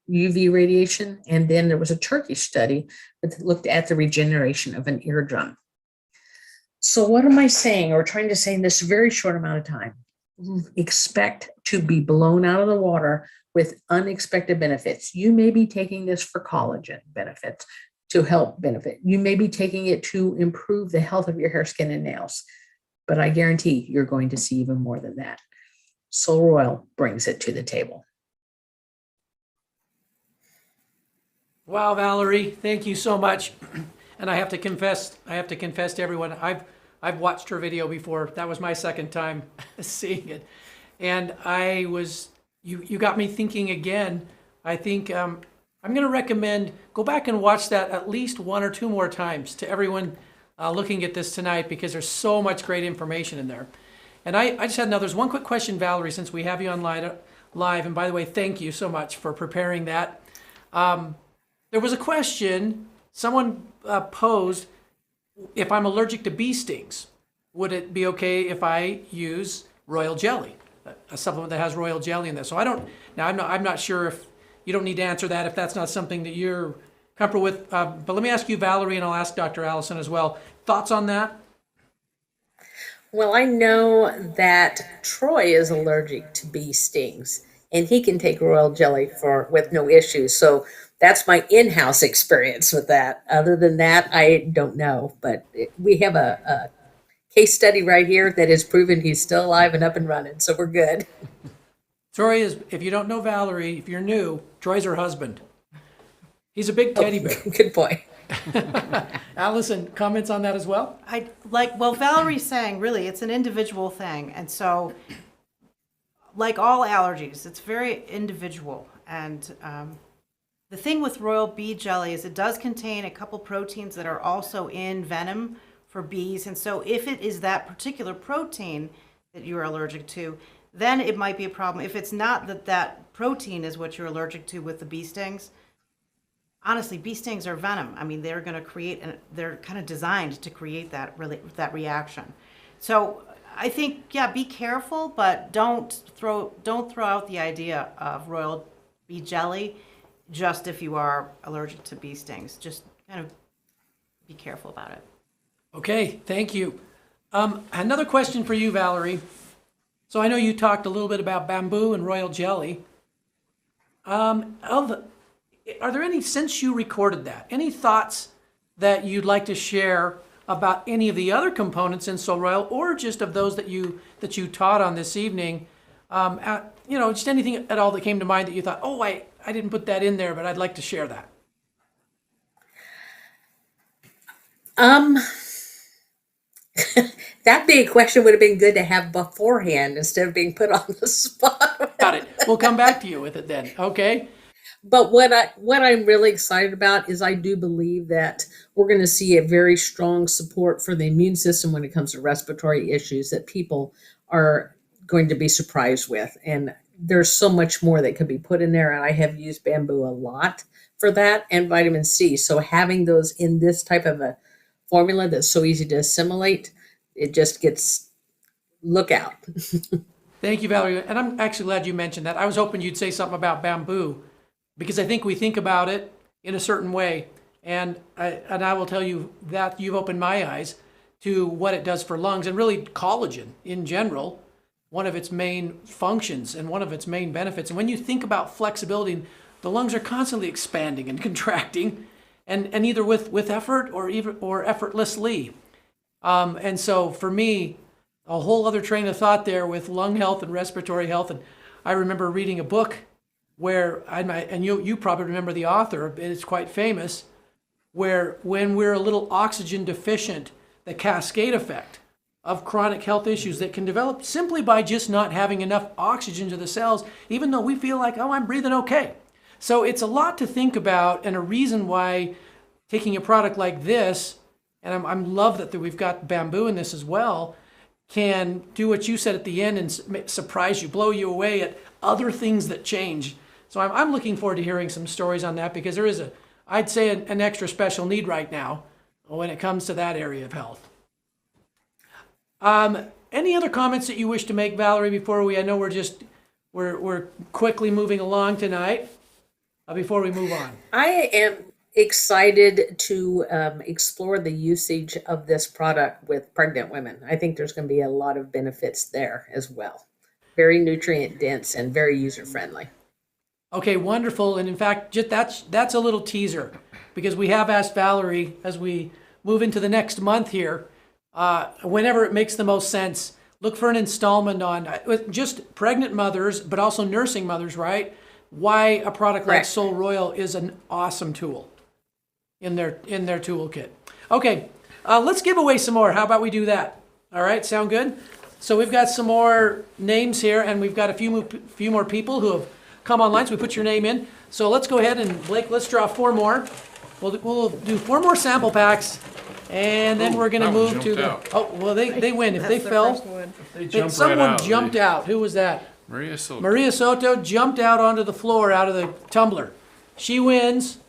S6: UV radiation. And then there was a Turkish study that looked at the regeneration of an eardrum. So what am I saying, or trying to say in this very short amount of time? Expect to be blown out of the water with unexpected benefits. You may be taking this for collagen benefits, to help benefit. You may be taking it to improve the health of your hair, skin, and nails. But I guarantee you're going to see even more than that. SolleRoyal brings it to the table.
S3: Wow, Valerie, thank you so much. And I have to confess to everyone, I've watched her video before. That was my second time seeing it. And you got me thinking again. I think I'm going to recommend go back and watch that at least 1 or 2 more times to everyone looking at this tonight, because there's so much great information in there. And I just had there's one quick question, Valerie, since we have you on live. And by the way, thank you so much for preparing that. There was a question someone posed: if I'm allergic to bee stings, would it be okay if I use royal jelly, a supplement that has royal jelly in there? So I'm not sure if you don't need to answer that if that's not something that you're comfortable with. But let me ask you, Valerie, and I'll ask Dr. Allison as well. Thoughts on that?
S7: Well, I know that Troy is allergic to bee stings, and he can take royal jelly with no issues. So that's my in-house experience with that. Other than that, I don't know. But we have a case study right here that has proven he's still alive and up and running. So we're good.
S3: Troy is, if you don't know Valerie, if you're new, Troy's her husband. He's a big teddy bear.
S7: Good point.
S3: Allison, comments on that as well?
S4: Valerie's saying, really, it's an individual thing. And so, like all allergies, it's very individual. And the thing with royal bee jelly is it does contain a couple proteins that are also in venom for bees. And so if it is that particular protein that you're allergic to, then it might be a problem. If it's not that protein is what you're allergic to with the bee stings, honestly, bee stings are venom. I mean, they're going to create, they're kind of designed to create that reaction. So I think, yeah, be careful, but don't throw out the idea of royal bee jelly just if you are allergic to bee stings. Just kind of be careful about it.
S3: Okay, thank you. Another question for you, Valerie. So I know you talked a little bit about bamboo and royal jelly. Are there any, since you recorded that, any thoughts that you'd like to share about any of the other components in SolleRoyal, or just of those that you taught on this evening? Just anything at all that came to mind that you thought, oh, I didn't put that in there, but I'd like to share that.
S7: That big question would have been good to have beforehand instead of being put on the spot.
S3: Got it. We'll come back to you with it then. Okay.
S7: But what I'm really excited about is I do believe that we're going to see a very strong support for the immune system when it comes to respiratory issues that people are going to be surprised with. And there's so much more that could be put in there. And I have used bamboo a lot for that, and vitamin C. So having those in this type of a formula that's so easy to assimilate, it just gets, look out.
S3: Thank you, Valerie. And I'm actually glad you mentioned that. I was hoping you'd say something about bamboo, because I think we think about it in a certain way. And I will tell you that you've opened my eyes to what it does for lungs, and really collagen in general, one of its main functions and one of its main benefits. And when you think about flexibility, the lungs are constantly expanding and contracting, and either with effort or effortlessly. And so for me, a whole other train of thought there with lung health and respiratory health. And I remember reading a book where, and you probably remember the author, it's quite famous, where when we're a little oxygen deficient, the cascade effect of chronic health issues that can develop simply by just not having enough oxygen to the cells, even though we feel like, oh, I'm breathing okay. So it's a lot to think about, and a reason why taking a product like this, and I love that we've got bamboo in this as well, can do what you said at the end and surprise you, blow you away at other things that change. So I'm looking forward to hearing some stories on that, because there is I'd say an extra special need right now when it comes to that area of health. Any other comments that you wish to make, Valerie, before I know we're quickly moving along tonight, before we move on?
S7: I am excited to explore the usage of this product with pregnant women. I think there's going to be a lot of benefits there as well. Very nutrient dense and very user friendly.
S3: Okay, wonderful. And in fact, just that's a little teaser, because we have asked Valerie, as we move into the next month here, whenever it makes the most sense, look for an installment on just pregnant mothers, but also nursing mothers, right? Why a product like SolleRoyal is an awesome tool in their toolkit. Okay, let's give away some more. How about we do that? All right, sound good? So we've got some more names here, and we've got a few more people who have come online, so we put your name in. So let's go ahead and, Blake, let's draw 4 more. We'll do 4 more sample packs, and then we're going to move to the...
S5: out.
S3: Oh, well, they win. If they fell, someone jumped out. Who was that?
S5: Maria Soto.
S3: Maria Soto jumped out onto the floor out of the tumbler. She wins.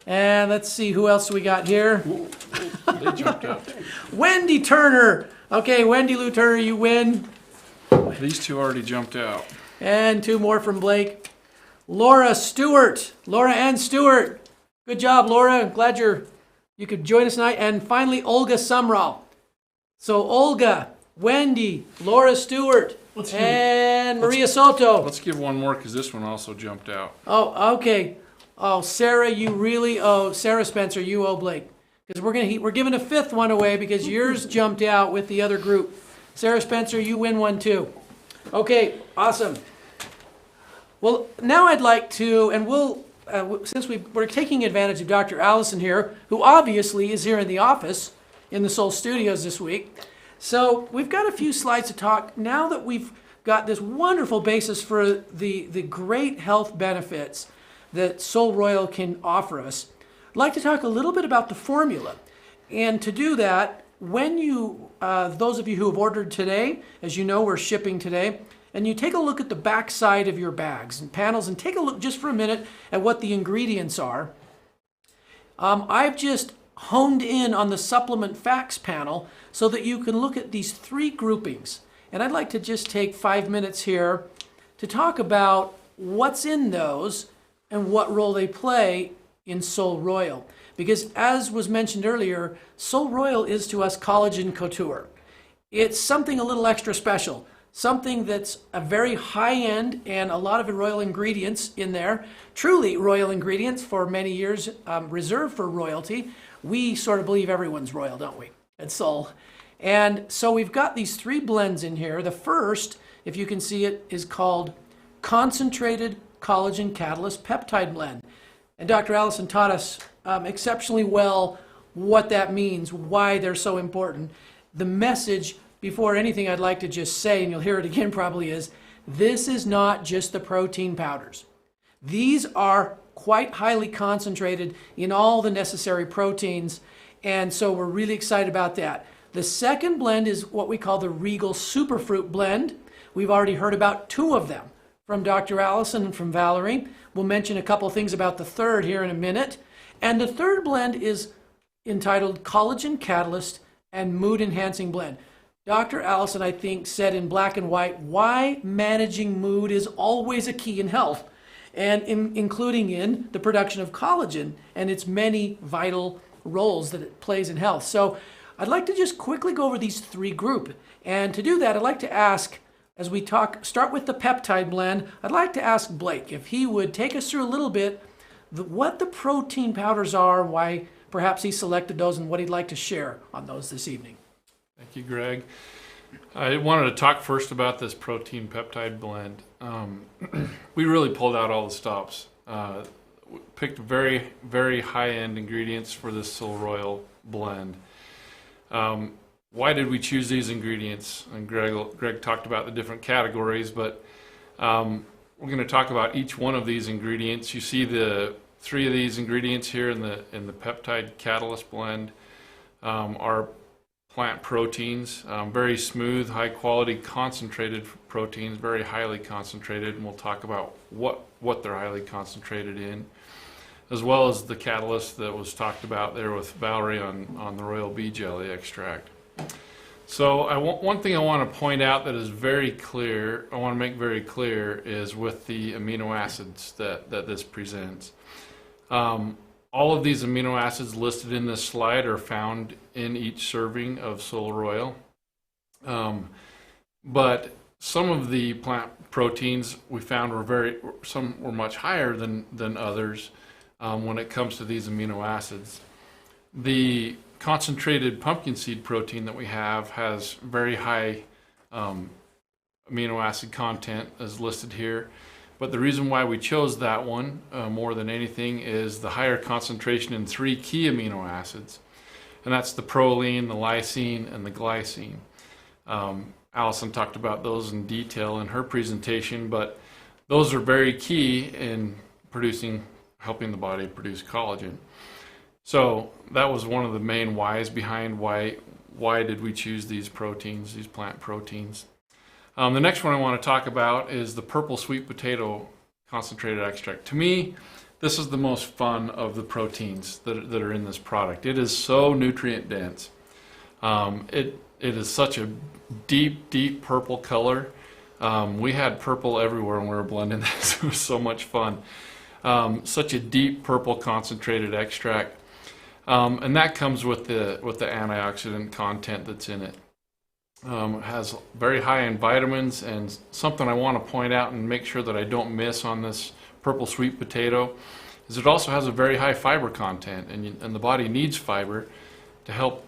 S3: And let's see, who else we got here?
S5: They jumped out.
S3: Wendy Turner. Okay, Wendy Lou Turner, you win.
S5: These 2 already jumped out.
S3: And 2 more from Blake. Laura Ann Stewart. Good job, Laura. I'm glad you could join us tonight. And finally, Olga Sumrall. So Olga, Wendy, Laura Stewart, and Maria Soto.
S5: Let's give one more, because this one also jumped out.
S3: Oh, okay. Oh, Sarah, Sarah Spencer, you owe Blake. Because we're giving a 5th one away, because yours jumped out with the other group. Sarah Spencer, you win one too. Okay, awesome. Well, now I'd like to, and we'll, since we're taking advantage of Dr. Allison here, who obviously is here in the office, in the Solle Studios this week. So we've got a few slides to talk. Now that we've got this wonderful basis for the great health benefits that SolleRoyal can offer us, I'd like to talk a little bit about the formula. And to do that, when you, those of you who have ordered today, as you know, we're shipping today, and you take a look at the back side of your bags and panels, and take a look just for a minute at what the ingredients are. I've just honed in on the supplement facts panel so that you can look at these 3 groupings. And I'd like to just take 5 minutes here to talk about what's in those and what role they play in SolleRoyal. Because as was mentioned earlier, SolleRoyal is to us collagen couture. It's something a little extra special, something that's a very high-end and a lot of royal ingredients in there, truly royal ingredients for many years, reserved for royalty. We sort of believe everyone's royal, don't we, at Solle? And so we've got these 3 blends in here. The first, if you can see it, is called Concentrated Collagen Catalyst Peptide Blend. And Dr. Allison taught us exceptionally well what that means, why they're so important. The message, before anything I'd like to just say, and you'll hear it again probably, is this is not just the protein powders. These are quite highly concentrated in all the necessary proteins, and so we're really excited about that. The second blend is what we call the Regal Superfruit Blend. We've already heard about 2 of them from Dr. Allison and from Valerie. We'll mention a couple things about the third here in a minute. And the third blend is entitled Collagen Catalyst and Mood Enhancing Blend. Dr. Allison, I think, said in black and white why managing mood is always a key in health, and including in the production of collagen and its many vital roles that it plays in health. So I'd like to just quickly go over these 3 groups. And to do that, I'd like to ask, as we start with the peptide blend, I'd like to ask Blake if he would take us through a little bit what the protein powders are, why perhaps he selected those, and what he'd like to share on those this evening.
S5: Thank you, Greg. I wanted to talk first about this protein peptide blend. We really pulled out all the stops. Picked very, very high-end ingredients for this SolleRoyal blend. why did we choose these ingredients? And Greg talked about the different categories, but we're going to talk about each one of these ingredients. You see the 3 of these ingredients here in the peptide catalyst blend are plant proteins, very smooth, high quality concentrated proteins, very highly concentrated, and we'll talk about what they're highly concentrated in, as well as the catalyst that was talked about there with Valerie on the royal bee jelly extract. So one thing I want to point out that is very clear, I want to make very clear, is with the amino acids that this presents. All of these amino acids listed in this slide are found in each serving of SolleRoyal. But some of the plant proteins we found some were much higher than others when it comes to these amino acids. The concentrated pumpkin seed protein that we have has very high amino acid content as listed here. But the reason why we chose that one more than anything is the higher concentration in 3 key amino acids. And that's the proline, the lysine, and the glycine. Allison talked about those in detail in her presentation, but those are very key in helping the body produce collagen. So that was one of the main whys behind why did we choose these proteins, these plant proteins. The next one I want to talk about is the purple sweet potato concentrated extract. To me, this is the most fun of the proteins that are in this product. It is so nutrient dense. It is such a deep purple color. We had purple everywhere when we were blending this. It was so much fun. Such a deep purple concentrated extract. And that comes with the antioxidant content that's in it. It has very high in vitamins, and something I want to point out and make sure that I don't miss on this purple sweet potato is it also has a very high fiber content, and the body needs fiber to help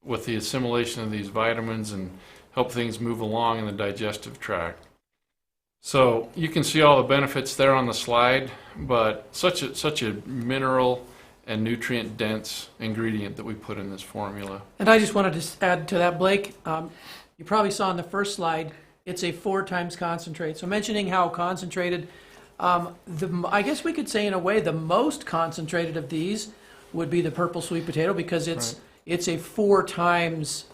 S5: with the assimilation of these vitamins and help things move along in the digestive tract. So you can see all the benefits there on the slide, but such a mineral and nutrient dense ingredient that we put in this formula.
S3: And I just wanted to add to that, Blake. You probably saw on the first slide, it's a 4 times concentrate. So mentioning how concentrated, I guess we could say in a way the most concentrated of these would be the purple sweet potato, because it's a 4 times,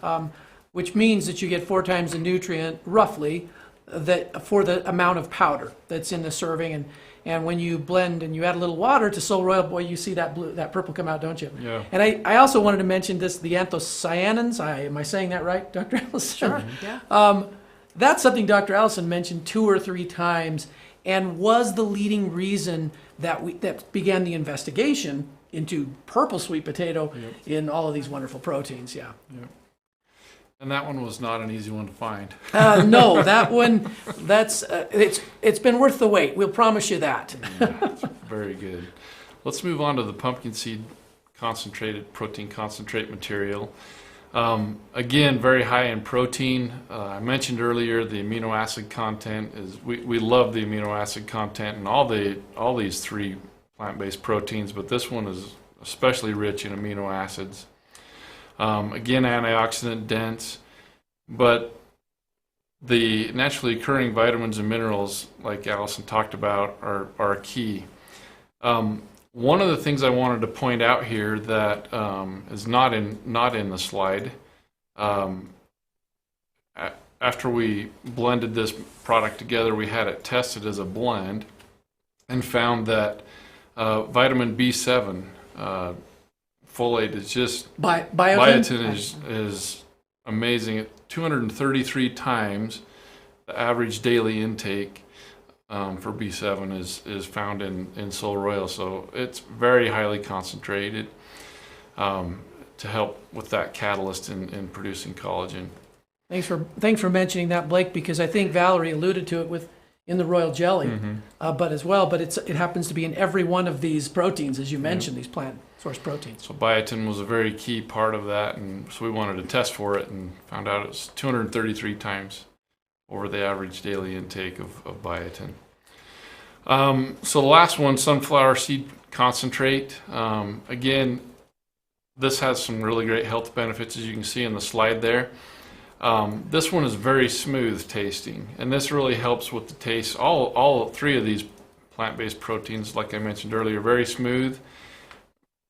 S3: which means that you get 4 times the nutrient roughly that for the amount of powder that's in the serving. And when you blend and you add a little water to SolleRoyal, boy, you see that purple come out, don't you?
S5: Yeah.
S3: And I also wanted to mention the anthocyanins. Am I saying that right, Dr. Allison?
S4: Sure, yeah.
S3: That's something Dr. Allison mentioned 2 or 3 times, and was the leading reason that began the investigation into purple sweet potato in all of these wonderful proteins. Yeah.
S5: Yep. And that one was not an easy one to find.
S3: No, that one, it's been worth the wait. We'll promise you that.
S5: Yeah, very good. Let's move on to the pumpkin seed protein concentrate material. Again, very high in protein. I mentioned earlier the amino acid content is, we love the amino acid content in all these 3 plant-based proteins, but this one is especially rich in amino acids. Again, antioxidant dense, but the naturally occurring vitamins and minerals, like Allison talked about, are key. One of the things I wanted to point out here that is not in the slide, after we blended this product together, we had it tested as a blend and found that vitamin B7, folate is just, biotin is amazing. At 233 times the average daily intake for B7 is found in SolleRoyal, so it's very highly concentrated to help with that catalyst in producing collagen.
S3: Thanks for mentioning that, Blake, because I think Valerie alluded to it in the royal jelly, but it happens to be in every one of these proteins, as you mentioned, these plant source proteins.
S5: So biotin was a very key part of that, and so we wanted to test for it and found out it was 233 times over the average daily intake of biotin. So the last one, sunflower seed concentrate. Again, this has some really great health benefits, as you can see in the slide there. This one is very smooth tasting, and this really helps with the taste. All three of these plant-based proteins, like I mentioned earlier, very smooth,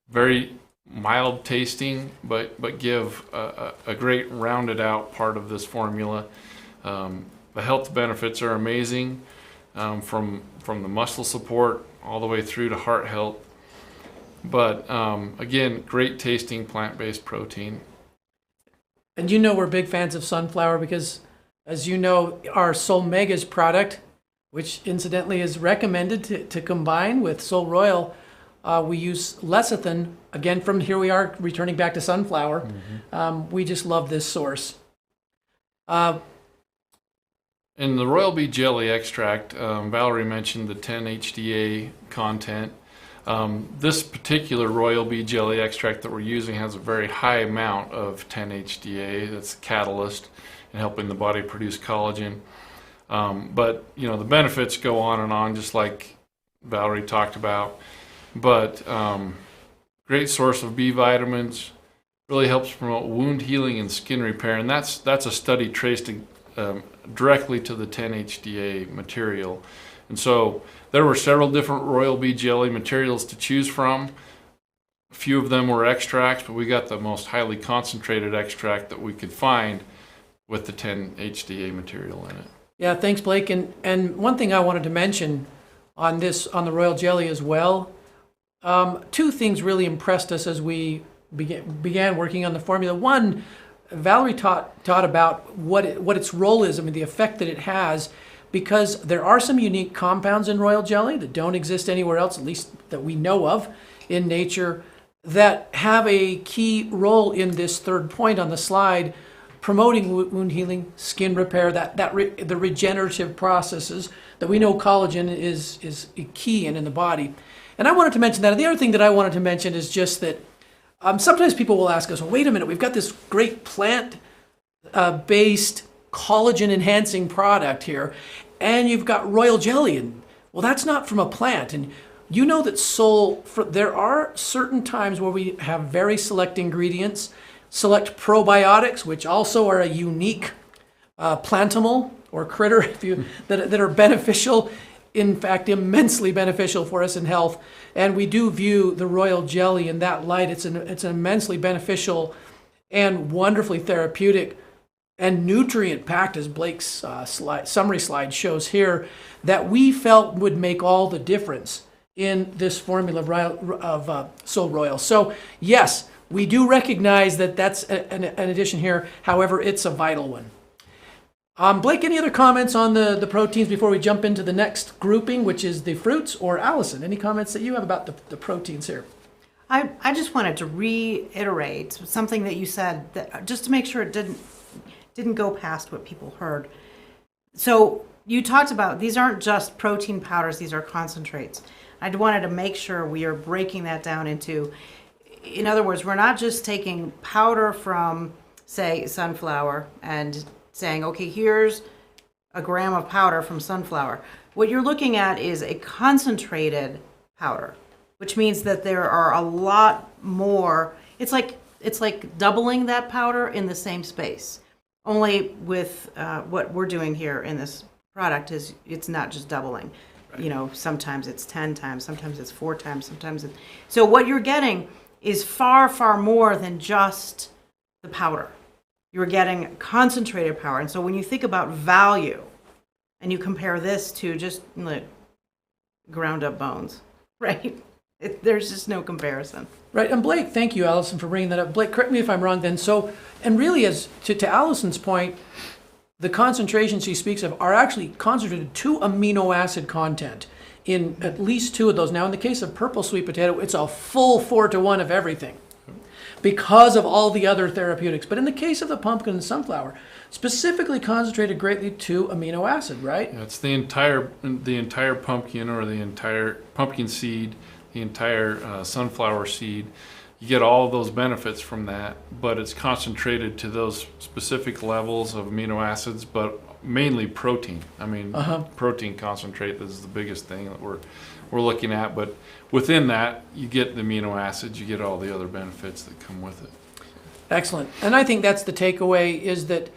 S5: very mild tasting, but give a great rounded out part of this formula. The health benefits are amazing, from the muscle support all the way through to heart health. But again, great tasting plant-based protein.
S3: And we're big fans of sunflower because, as you know, our Solle Megas product, which incidentally is recommended to combine with SolleRoyal, we use lecithin. Again, from here we are returning back to sunflower. We just love this source.
S5: In the Royal Bee Jelly extract, Valerie mentioned the 10 HDA content. This particular Royal Bee Jelly extract that we're using has a very high amount of 10 HDA. That's the catalyst in helping the body produce collagen. But the benefits go on and on, just like Valerie talked about. But great source of B vitamins, really helps promote wound healing and skin repair, and that's a study traced directly to the 10 HDA material. And so there were several different Royal Bee Jelly materials to choose from. A few of them were extracts, but we got the most highly concentrated extract that we could find with the 10 HDA material in it.
S3: Yeah, thanks, Blake. And one thing I wanted to mention on the Royal Jelly as well, two things really impressed us as we began working on the formula. One, Valerie taught about what its role is, the effect that it has, because there are some unique compounds in Royal Jelly that don't exist anywhere else, at least that we know of in nature, that have a key role in this third point on the slide, promoting wound healing, skin repair, the regenerative processes that we know collagen is key in the body. And I wanted to mention that. And the other thing that I wanted to mention is just that sometimes people will ask us, well, wait a minute, we've got this great plant-based collagen-enhancing product here, and you've got Royal Jelly, and well, that's not from a plant. And you know that there are certain times where we have very select ingredients, select probiotics, which also are a unique plantimal or critter that are beneficial, in fact, immensely beneficial for us in health. And we do view the Royal Jelly in that light. It's an immensely beneficial and wonderfully therapeutic and nutrient-packed, as Blake's summary slide shows here, that we felt would make all the difference in this formula of SolleRoyal. So yes, we do recognize that that's an addition here. However, it's a vital one. Blake, any other comments on the proteins before we jump into the next grouping, which is the fruits? Or Allison, any comments that you have about the proteins here?
S4: I just wanted to reiterate something that you said, that just to make sure it didn't go past what people heard. So you talked about these aren't just protein powders, these are concentrates. I wanted to make sure we are breaking that down into, in other words, we're not just taking powder from, say, sunflower and saying, okay, here's a gram of powder from sunflower. What you're looking at is a concentrated powder, which means that there are a lot more. It's like doubling that powder in the same space. Only with what we're doing here in this product is it's not just doubling. Right. Sometimes it's 10 times, sometimes it's 4 times, so what you're getting is far, far more than just the powder. You're getting concentrated power. And so when you think about value and you compare this to just ground up bones, right? There's just no comparison.
S3: Right. And Blake, thank you, Allison, for bringing that up. Blake, correct me if I'm wrong then. So, and really, as to Allison's point, the concentrations she speaks of are actually concentrated to amino acid content in at least 2 of those. Now, in the case of purple sweet potato, it's a full 4-to-1 of everything, because of all the other therapeutics. But in the case of the pumpkin and sunflower, specifically concentrated greatly to amino acid, right?
S5: Yeah, it's the entire pumpkin, or the entire pumpkin seed, the entire sunflower seed. you get all of those benefits from that, but it's concentrated to those specific levels of amino acids, but mainly protein. I mean, protein concentrate is the biggest thing that we're looking at, but within that, you get the amino acids, you get all the other benefits that come with it.
S3: Excellent. And I think that's the takeaway, is that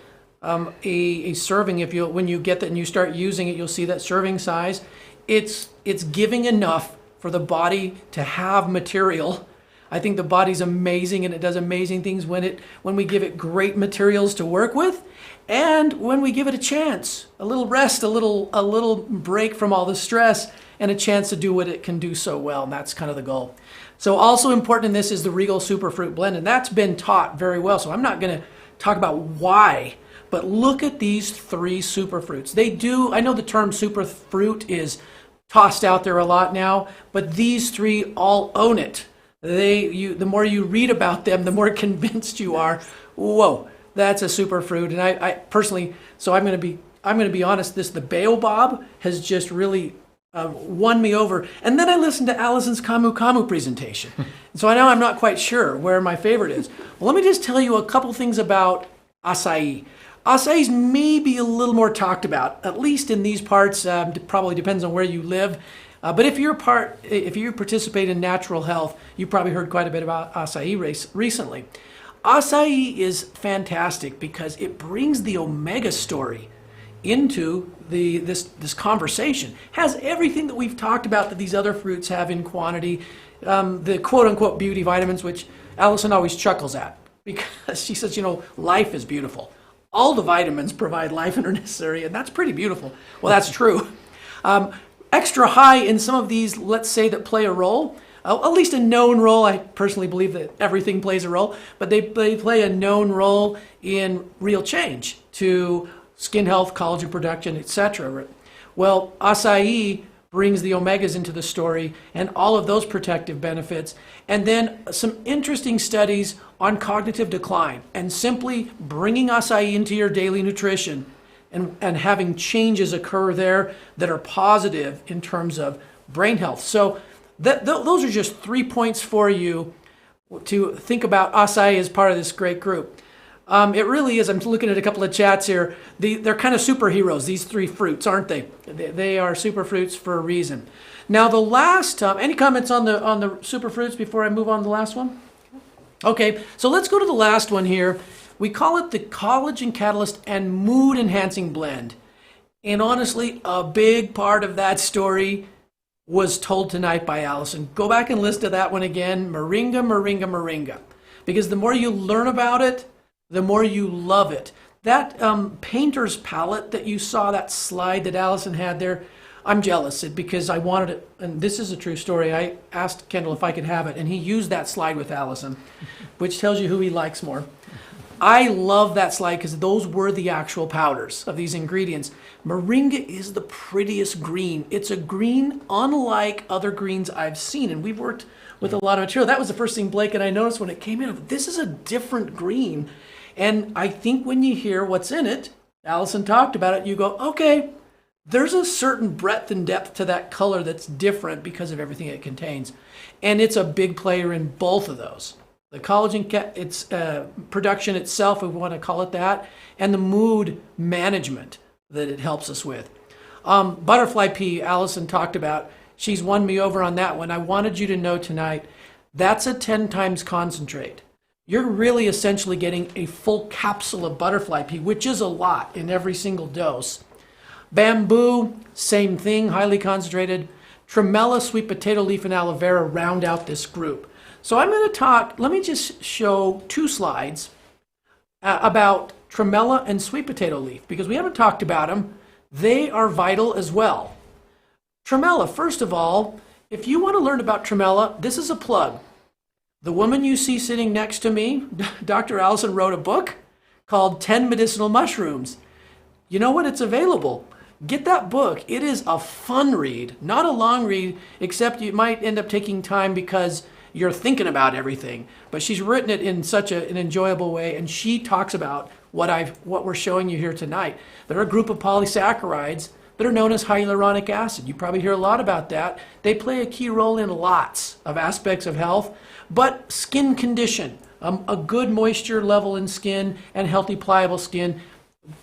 S3: a serving, when you get that and you start using it, you'll see that serving size. It's giving enough for the body to have material. I think the body's amazing, and it does amazing things when we give it great materials to work with, and when we give it a chance, a little rest, a little break from all the stress, and a chance to do what it can do so well. And that's kind of the goal. So also important in this is the Regal Superfruit Blend, and that's been taught very well. So I'm not going to talk about why, but look at these 3 superfruits. I know the term superfruit is tossed out there a lot now, but these 3 all own it. The more you read about them, the more convinced you are, whoa, that's a superfruit. And I personally, so I'm going to be honest, the baobab has just really won me over. And then I listened to Allison's Camu Camu presentation. So I know I'm not quite sure where my favorite is. Well, let me just tell you a couple things about acai. Acai's maybe a little more talked about, at least in these parts. Probably depends on where you live. But if you participate in natural health, you probably heard quite a bit about acai recently. Acai is fantastic because it brings the omega story into this conversation. Has everything that we've talked about that these other fruits have in quantity. The quote-unquote beauty vitamins, which Allison always chuckles at because she says, life is beautiful. All the vitamins provide life and are necessary, and that's pretty beautiful. Well, that's true. Extra high in some of these, let's say, that play a role, at least a known role. I personally believe that everything plays a role, but they play a known role in real change to skin health, collagen production, etc. Well, acai brings the omegas into the story and all of those protective benefits. And then some interesting studies on cognitive decline and simply bringing acai into your daily nutrition and having changes occur there that are positive in terms of brain health. So those are just 3 points for you to think about acai as part of this great group. It really is. I'm looking at a couple of chats here. They're kind of superheroes, these 3 fruits, aren't they? They are superfruits for a reason. Now the last, any comments on the superfruits before I move on to the last one? Okay, so let's go to the last one here. We call it the Collagen Catalyst and Mood Enhancing Blend. And honestly, a big part of that story was told tonight by Allison. Go back and listen to that one again. Moringa, moringa, moringa. Because the more you learn about it, the more you love it. That painter's palette that you saw, that slide that Allison had there, I'm jealous because I wanted it. And this is a true story. I asked Kendall if I could have it, and he used that slide with Allison, which tells you who he likes more. I love that slide because those were the actual powders of these ingredients. Moringa is the prettiest green. It's a green unlike other greens I've seen, and we've worked with a lot of material. That was the first thing Blake and I noticed when it came in. This is a different green. And I think when you hear what's in it, Allison talked about it, you go, okay, there's a certain breadth and depth to that color that's different because of everything it contains. And it's a big player in both of those. The collagen, its production itself, if we want to call it that, and the mood management that it helps us with. Butterfly pea, Allison talked about. She's won me over on that one. I wanted you to know tonight, that's a 10 times concentrate. You're really essentially getting a full capsule of butterfly pea, which is a lot in every single dose. Bamboo, same thing, highly concentrated. Tremella, sweet potato leaf, and aloe vera round out this group. So I'm going to talk, let me just show 2 slides about tremella and sweet potato leaf, because we haven't talked about them. They are vital as well. Tremella, first of all, if you want to learn about tremella, this is a plug. The woman you see sitting next to me, Dr. Allison, wrote a book called 10 Medicinal Mushrooms. You know what? It's available. Get that book. It is a fun read, not a long read, except you might end up taking time because you're thinking about everything. But she's written it in such an enjoyable way, and she talks about what we're showing you here tonight. They're a group of polysaccharides that are known as hyaluronic acid. You probably hear a lot about that. They play a key role in lots of aspects of health, but skin condition, a good moisture level in skin and healthy pliable skin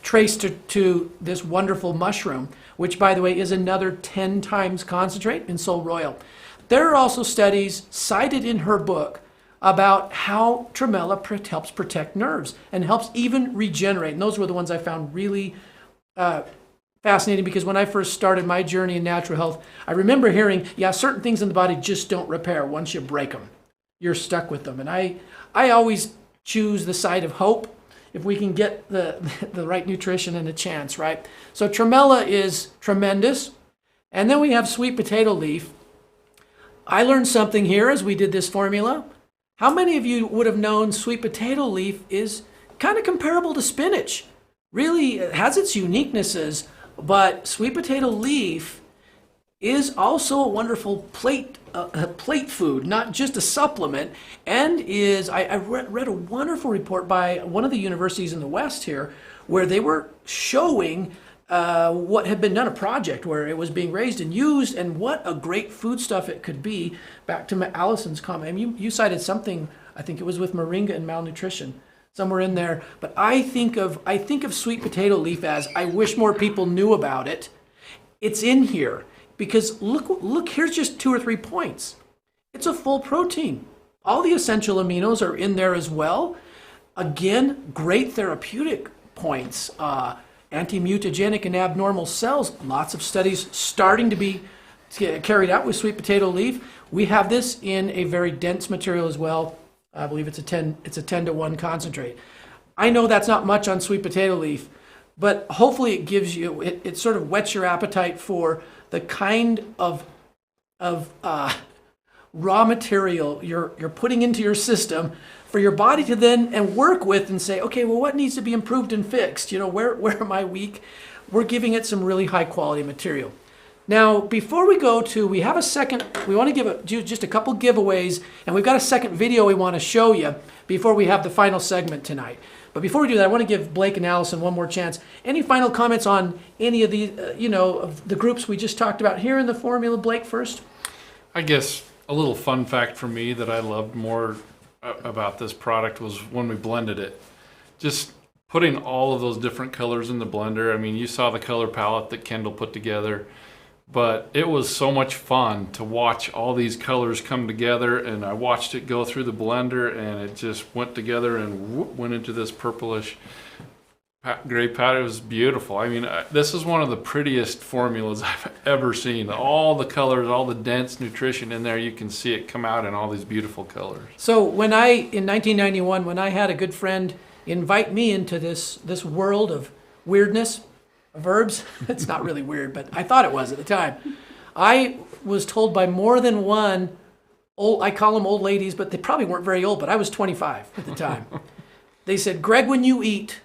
S3: traced to this wonderful mushroom, which by the way is another 10 times concentrate in SolleRoyal. There are also studies cited in her book about how tremella helps protect nerves and helps even regenerate. And those were the ones I found really fascinating, because when I first started my journey in natural health, I remember hearing, yeah, certain things in the body just don't repair. Once you break them, you're stuck with them. And I always choose the side of hope if we can get the right nutrition and a chance, right? So tremella is tremendous. And then we have sweet potato leaf. I learned something here as we did this formula. How many of you would have known sweet potato leaf is kind of comparable to spinach? Really, it has its uniquenesses, but sweet potato leaf is also a wonderful plate food, not just a supplement, and I read a wonderful report by one of the universities in the West here, where they were showing what had been done, a project where it was being raised and used, and what a great foodstuff it could be. Back to Allison's comment, I mean, you cited something, I think it was with moringa and malnutrition, somewhere in there. But I think of sweet potato leaf as, I wish more people knew about it. It's in here because look, here's just 2 or 3 points. It's a full protein. All the essential aminos are in there as well. Again, great therapeutic points. Anti-mutagenic and abnormal cells. Lots of studies starting to be carried out with sweet potato leaf. We have this in a very dense material as well. I believe it's a 10-to-1 concentrate. I know that's not much on sweet potato leaf, but hopefully it gives you, it sort of whets your appetite for the kind of raw material you're putting into your system for your body to then and work with and say, okay, well, what needs to be improved and fixed? You know, where am I weak? We're giving it some really high quality material. Now, before we go to, we have a second, we want to do just a couple giveaways, and we've got a second video we want to show you before we have the final segment tonight. But before we do that, I want to give Blake and Allison one more chance. Any final comments on any of the, of the groups we just talked about here in the formula? Blake first.
S5: I guess a little fun fact for me that I loved more about this product was when we blended it. Just putting all of those different colors in the blender. I mean, you saw the color palette that Kendall put together, but it was so much fun to watch all these colors come together, and I watched it go through the blender, and it just went together and went into this purplish gray powder. It was beautiful. I mean, this is one of the prettiest formulas I've ever seen. All the colors, all the dense nutrition in there, you can see it come out in all these beautiful colors.
S3: So in 1991, when I had a good friend invite me into this world of weirdness, of herbs, it's not really weird, but I thought it was at the time. I was told by more than one I call them old ladies, but they probably weren't very old, but I was 25 at the time. They said, Greg, when you eat,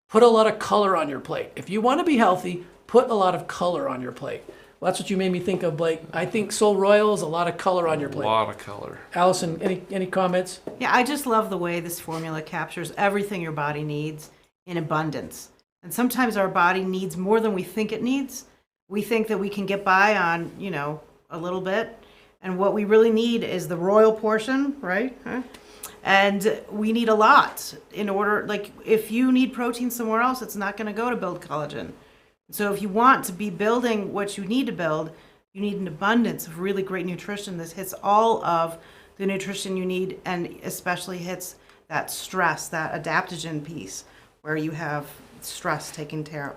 S3: put a lot of color on your plate. If you want to be healthy, put a lot of color on your plate. Well, that's what you made me think of, Blake. I think SolleRoyal is a lot of color on your plate.
S5: A lot of color.
S3: Allison, any comments?
S4: Yeah, I just love the way this formula captures everything your body needs in abundance. And sometimes our body needs more than we think it needs. We think that we can get by on, a little bit. And what we really need is the royal portion, right? And we need a lot in order, like if you need protein somewhere else, it's not going to go to build collagen. So if you want to be building what you need to build, you need an abundance of really great nutrition. This hits all of the nutrition you need, and especially hits that stress, that adaptogen piece, where you have stress taken care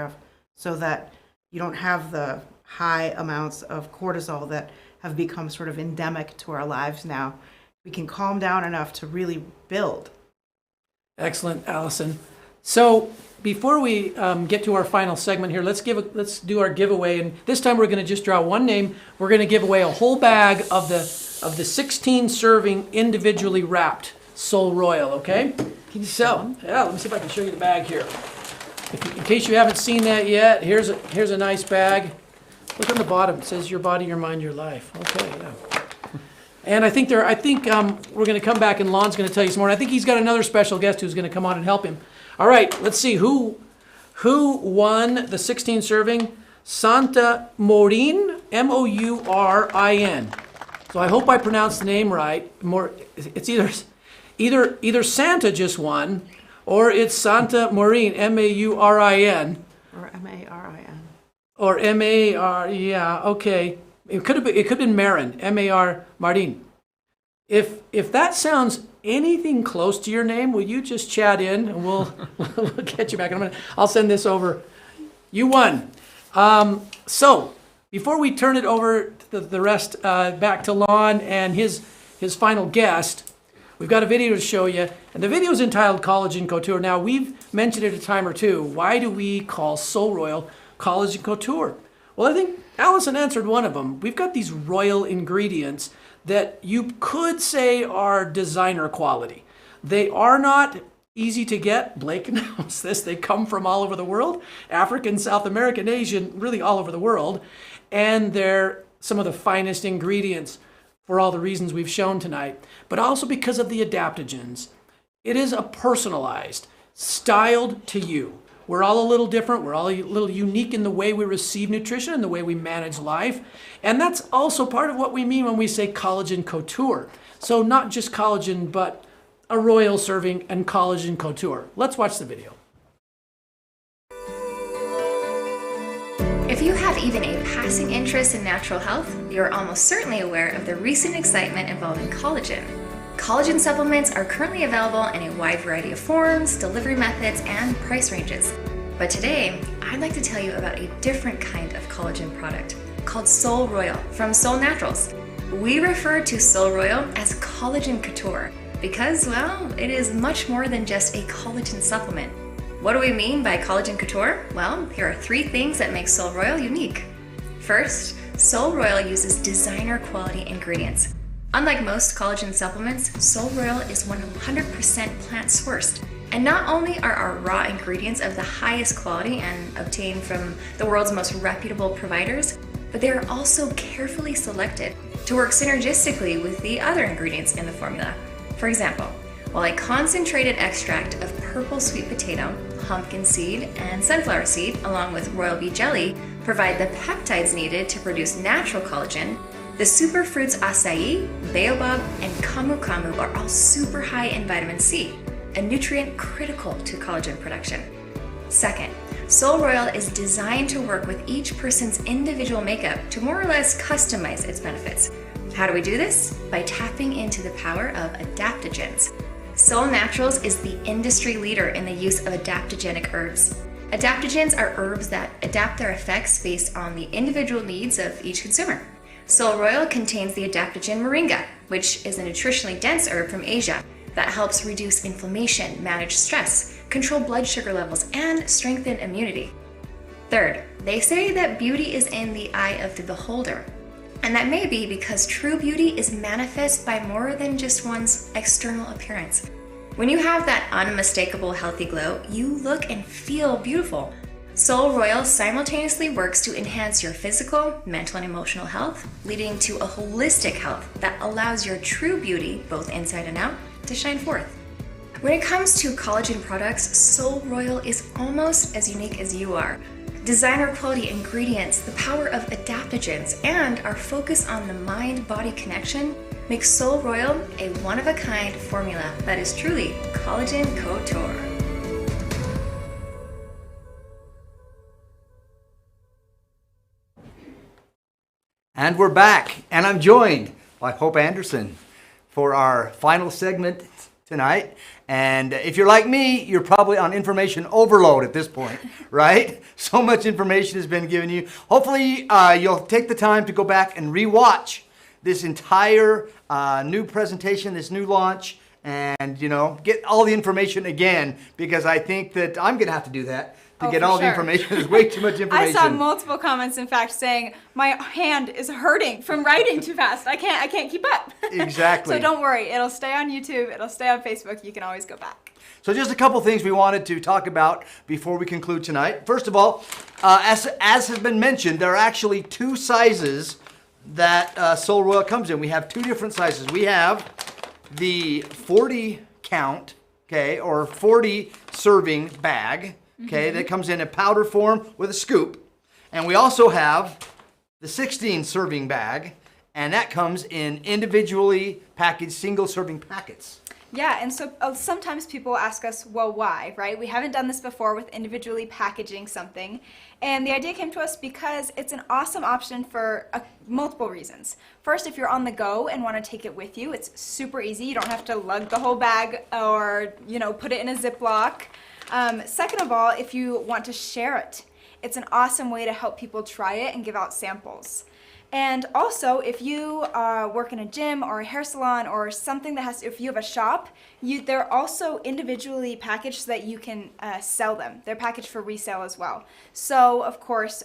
S4: of, so that you don't have the high amounts of cortisol that have become sort of endemic to our lives now. We can calm down enough to really build.
S3: Excellent, Allison. So before we get to our final segment here, let's do our giveaway. And this time we're going to just draw one name. We're going to give away a whole bag of the 16 serving individually wrapped SolleRoyal. Okay. So yeah, let me see if I can show you the bag here. In case you haven't seen that yet, here's a nice bag. Look on the bottom. It says your body, your mind, your life. Okay. Yeah. And I think we're going to come back, and Lon's going to tell you some more. I think he's got another special guest who's going to come on and help him. All right, let's see who won the 16 serving Santa Morin, Mourin. So I hope I pronounced the name right. It's either Santa just won, or it's Santa Morin, Maurin.
S4: Or M-A-R-I-N.
S3: Or M-A-R, yeah, okay. It could have been Marin, M-A-R, Martin. If that sounds anything close to your name, will you just chat in and we'll get you back. I'll send this over. You won. So before we turn it over to the rest, back to Lon and his final guest, we've got a video to show you, and the video is entitled Collagen Couture. Now, we've mentioned it a time or two. Why do we call SolleRoyal Collagen Couture? Well, I think Allison answered one of them. We've got these royal ingredients that you could say are designer quality. They are not easy to get. Blake knows this. They come from all over the world, African, South American, Asian, really all over the world. And they're some of the finest ingredients for all the reasons we've shown tonight, but also because of the adaptogens. It is a personalized, styled to you. We're all a little different. We're all a little unique in the way we receive nutrition and the way we manage life. And that's also part of what we mean when we say collagen couture. So not just collagen, but a royal serving and collagen couture. Let's watch the video.
S8: If you have even a passing interest in natural health, you're almost certainly aware of the recent excitement involving collagen. Collagen supplements are currently available in a wide variety of forms, delivery methods, and price ranges. But today, I'd like to tell you about a different kind of collagen product called SolleRoyal from Solle Naturals. We refer to SolleRoyal as collagen couture because, well, it is much more than just a collagen supplement. What do we mean by collagen couture? Well, here are 3 things that make SolleRoyal unique. First, SolleRoyal uses designer quality ingredients. Unlike most collagen supplements, SolleRoyal is 100% plant sourced. And not only are our raw ingredients of the highest quality and obtained from the world's most reputable providers, but they are also carefully selected to work synergistically with the other ingredients in the formula. For example, while a concentrated extract of purple sweet potato, pumpkin seed, and sunflower seed, along with royal bee jelly, provide the peptides needed to produce natural collagen, the superfruits acai, baobab, and camu camu are all super high in vitamin C, a nutrient critical to collagen production. Second, SolleRoyal is designed to work with each person's individual makeup to more or less customize its benefits. How do we do this? By tapping into the power of adaptogens. Solle Naturals is the industry leader in the use of adaptogenic herbs. Adaptogens are herbs that adapt their effects based on the individual needs of each consumer. SolleRoyal contains the adaptogen moringa, which is a nutritionally dense herb from Asia that helps reduce inflammation, manage stress, control blood sugar levels, and strengthen immunity. Third, they say that beauty is in the eye of the beholder. And that may be because true beauty is manifest by more than just one's external appearance. When you have that unmistakable healthy glow, you look and feel beautiful. SolleRoyal simultaneously works to enhance your physical, mental, and emotional health, leading to a holistic health that allows your true beauty, both inside and out, to shine forth. When it comes to collagen products, SolleRoyal is almost as unique as you are. Designer quality ingredients, the power of adaptogens, and our focus on the mind-body connection make SolleRoyal a one-of-a-kind formula that is truly collagen couture.
S2: And we're back, and I'm joined by Hope Anderson for our final segment tonight. And if you're like me, you're probably on information overload at this point, right? So much information has been given you. Hopefully, you'll take the time to go back and rewatch this entire new presentation, this new launch, and get all the information again, because I think that I'm going to have to do that. To get all the information. There's way too much information.
S9: I saw multiple comments, in fact, saying my hand is hurting from writing too fast. I can't keep up.
S2: Exactly.
S9: So don't worry, it'll stay on YouTube, it'll stay on Facebook. You can always go back.
S2: So just a couple things we wanted to talk about before we conclude tonight. First of all, as has been mentioned, there are actually 2 sizes that SolleRoyal comes in. We have 2 different sizes. We have the 40 count, okay, or 40 serving bag. Okay, that comes in a powder form with a scoop. And we also have the 16 serving bag, and that comes in individually packaged single serving packets.
S9: Yeah, and so sometimes people ask us, well, why, right? We haven't done this before with individually packaging something. And the idea came to us because it's an awesome option for multiple reasons. First, if you're on the go and want to take it with you, it's super easy. You don't have to lug the whole bag or, put it in a Ziploc. Second of all, if you want to share it, it's an awesome way to help people try it and give out samples. And also, if you work in a gym or a hair salon or something that if you have a shop, they're also individually packaged so that you can sell them. They're packaged for resale as well. So, of course,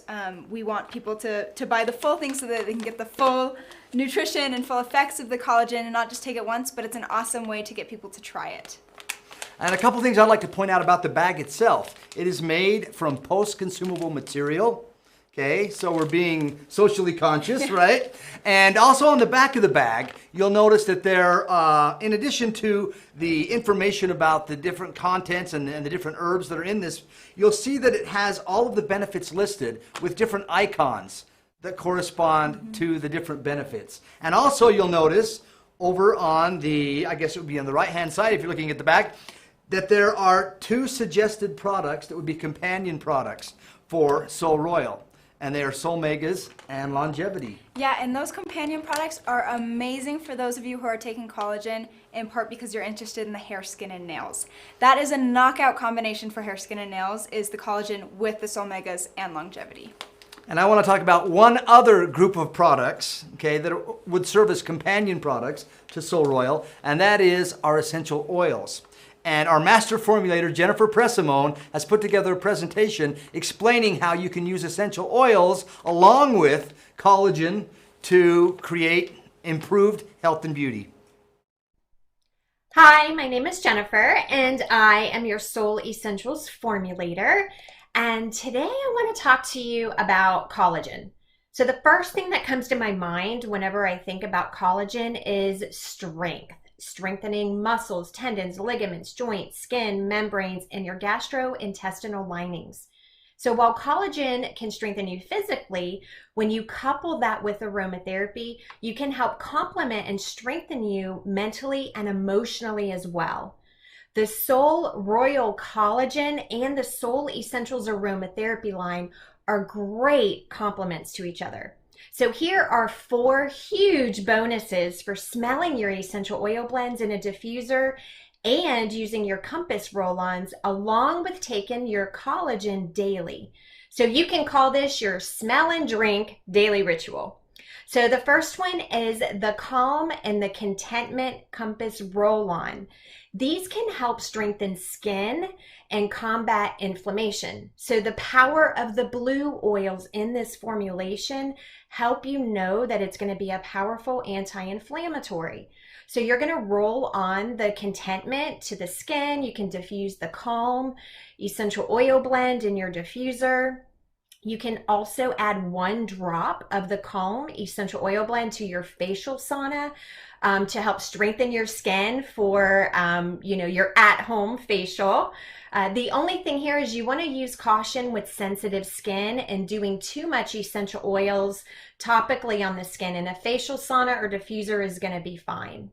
S9: we want people to buy the full thing so that they can get the full nutrition and full effects of the collagen and not just take it once, but it's an awesome way to get people to try it.
S2: And a couple things I'd like to point out about the bag itself. It is made from post-consumable material. Okay, so we're being socially conscious, right? And also on the back of the bag, you'll notice that there, in addition to the information about the different contents and the different herbs that are in this, you'll see that it has all of the benefits listed with different icons that correspond to the different benefits. And also you'll notice over on the, I guess it would be on the right-hand side if you're looking at the back, that there are 2 suggested products that would be companion products for SolleRoyal. And they are Solle Megas and Longevity.
S9: Yeah, and those companion products are amazing for those of you who are taking collagen, in part because you're interested in the hair, skin, and nails. That is a knockout combination for hair, skin, and nails, is the collagen with the Solle Megas and Longevity.
S2: And I want to talk about one other group of products, okay, that would serve as companion products to SolleRoyal, and that is our essential oils. And our master formulator, Jennifer Pressimone, has put together a presentation explaining how you can use essential oils along with collagen to create improved health and beauty.
S10: Hi, my name is Jennifer, and I am your Solle Essentials formulator. And today I want to talk to you about collagen. So the first thing that comes to my mind whenever I think about collagen is strength. Strengthening muscles, tendons, ligaments, joints, skin, membranes, and your gastrointestinal linings. So while collagen can strengthen you physically, when you couple that with aromatherapy, you can help complement and strengthen you mentally and emotionally as well. The SolleRoyal Collagen and the Solle Essentials Aromatherapy line are great complements to each other. So here are 4 huge bonuses for smelling your essential oil blends in a diffuser and using your compass roll-ons along with taking your collagen daily. So you can call this your smell and drink daily ritual. So the first one is the Calm and the Contentment Compass Roll-On. These can help strengthen skin and combat inflammation. So the power of the blue oils in this formulation help you know that it's going to be a powerful anti-inflammatory. So you're going to roll on the Contentment to the skin. You can diffuse the Calm essential oil blend in your diffuser. You can also add 1 drop of the Calm essential oil blend to your facial sauna to help strengthen your skin for your at-home facial. The only thing here is you want to use caution with sensitive skin and doing too much essential oils topically on the skin. And a facial sauna or diffuser is going to be fine.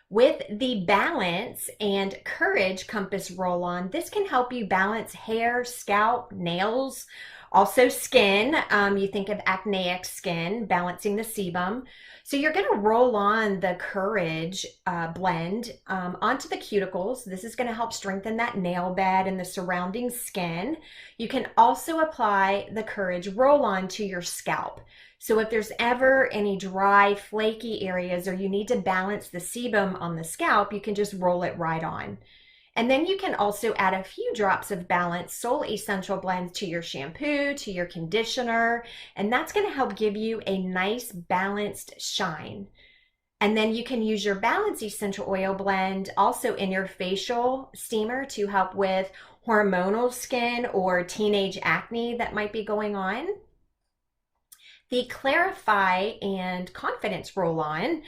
S10: With the Balance and Courage Compass Roll-On, this can help you balance hair, scalp, nails, also skin. You think of acneic skin, balancing the sebum. So you're going to roll on the Courage blend onto the cuticles. This is going to help strengthen that nail bed and the surrounding skin. You can also apply the Courage roll-on to your scalp. So if there's ever any dry, flaky areas or you need to balance the sebum on the scalp, you can just roll it right on. And then you can also add a few drops of Balance Solle Essential blends to your shampoo, to your conditioner, and that's going to help give you a nice balanced shine. And then you can use your Balance Essential Oil blend also in your facial steamer to help with hormonal skin or teenage acne that might be going on. The Clarify and Confidence Roll-On,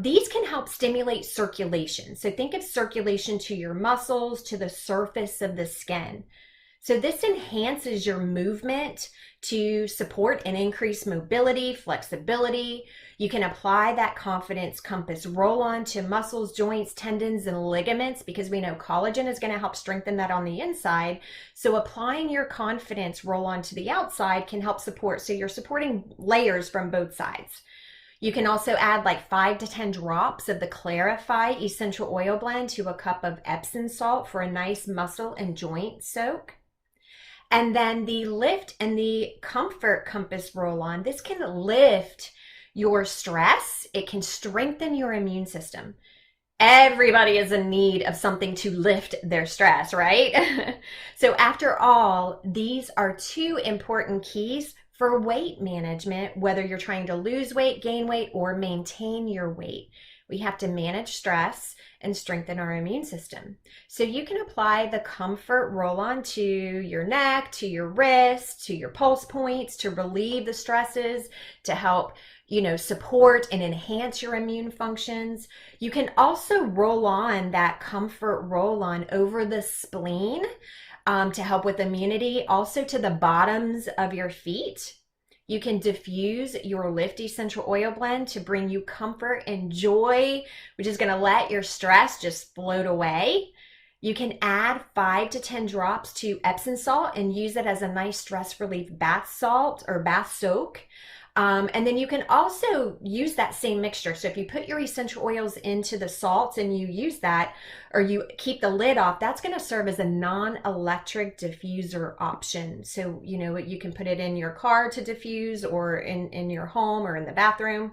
S10: these can help stimulate circulation. So think of circulation to your muscles, to the surface of the skin. So this enhances your movement to support and increase mobility, flexibility. You can apply that Confidence Compass roll-on to muscles, joints, tendons, and ligaments, because we know collagen is going to help strengthen that on the inside. So applying your Confidence roll-on to the outside can help support. So you're supporting layers from both sides. You can also add like 5 to 10 drops of the Clarify essential oil blend to a cup of Epsom salt for a nice muscle and joint soak. And then the Lift and the Comfort Compass roll-on, this can lift your stress. It can strengthen your immune system. Everybody is in need of something to lift their stress, right? So after all, these are 2 important keys for weight management, whether you're trying to lose weight, gain weight, or maintain your weight. We have to manage stress and strengthen our immune system. So you can apply the Comfort roll-on to your neck, to your wrist, to your pulse points, to relieve the stresses, to help, support and enhance your immune functions. You can also roll on that Comfort roll-on over the spleen to help with immunity, also to the bottoms of your feet. You can diffuse your Lift essential oil blend to bring you comfort and joy, which is going to let your stress just float away. You can add 5 to 10 drops to Epsom salt and use it as a nice stress relief bath salt or bath soak. And then you can also use that same mixture. So if you put your essential oils into the salts and you use that, or you keep the lid off, that's going to serve as a non-electric diffuser option. So, you can put it in your car to diffuse, or in your home, or in the bathroom.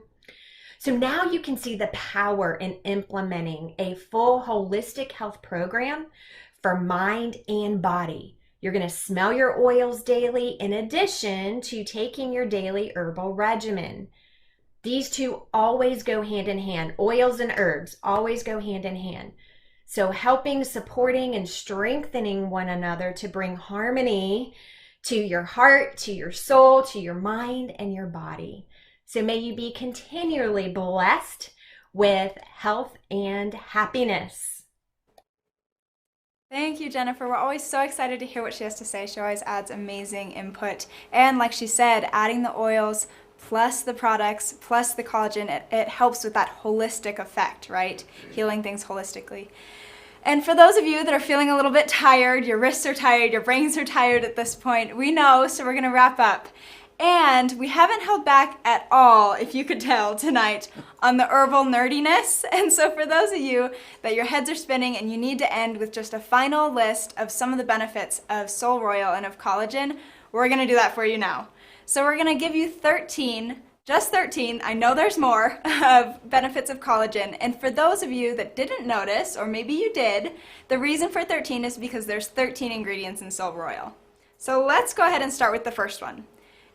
S10: So now you can see the power in implementing a full holistic health program for mind and body. You're going to smell your oils daily in addition to taking your daily herbal regimen. These 2 always go hand in hand. Oils and herbs always go hand in hand. So helping, supporting, and strengthening one another to bring harmony to your heart, to your soul, to your mind, and your body. So may you be continually blessed with health and happiness.
S9: Thank you, Jennifer. We're always so excited to hear what she has to say. She always adds amazing input. And like she said, adding the oils plus the products plus the collagen, it helps with that holistic effect, right? Healing things holistically. And for those of you that are feeling a little bit tired, your wrists are tired, your brains are tired at this point, we know, so we're going to wrap up. And we haven't held back at all, if you could tell, tonight on the herbal nerdiness. And so for those of you that your heads are spinning and you need to end with just a final list of some of the benefits of SolleRoyal and of collagen, we're going to do that for you now. So we're going to give you 13, just 13, I know there's more, of benefits of collagen. And for those of you that didn't notice, or maybe you did, the reason for 13 is because there's 13 ingredients in SolleRoyal. So let's go ahead and start with the first one.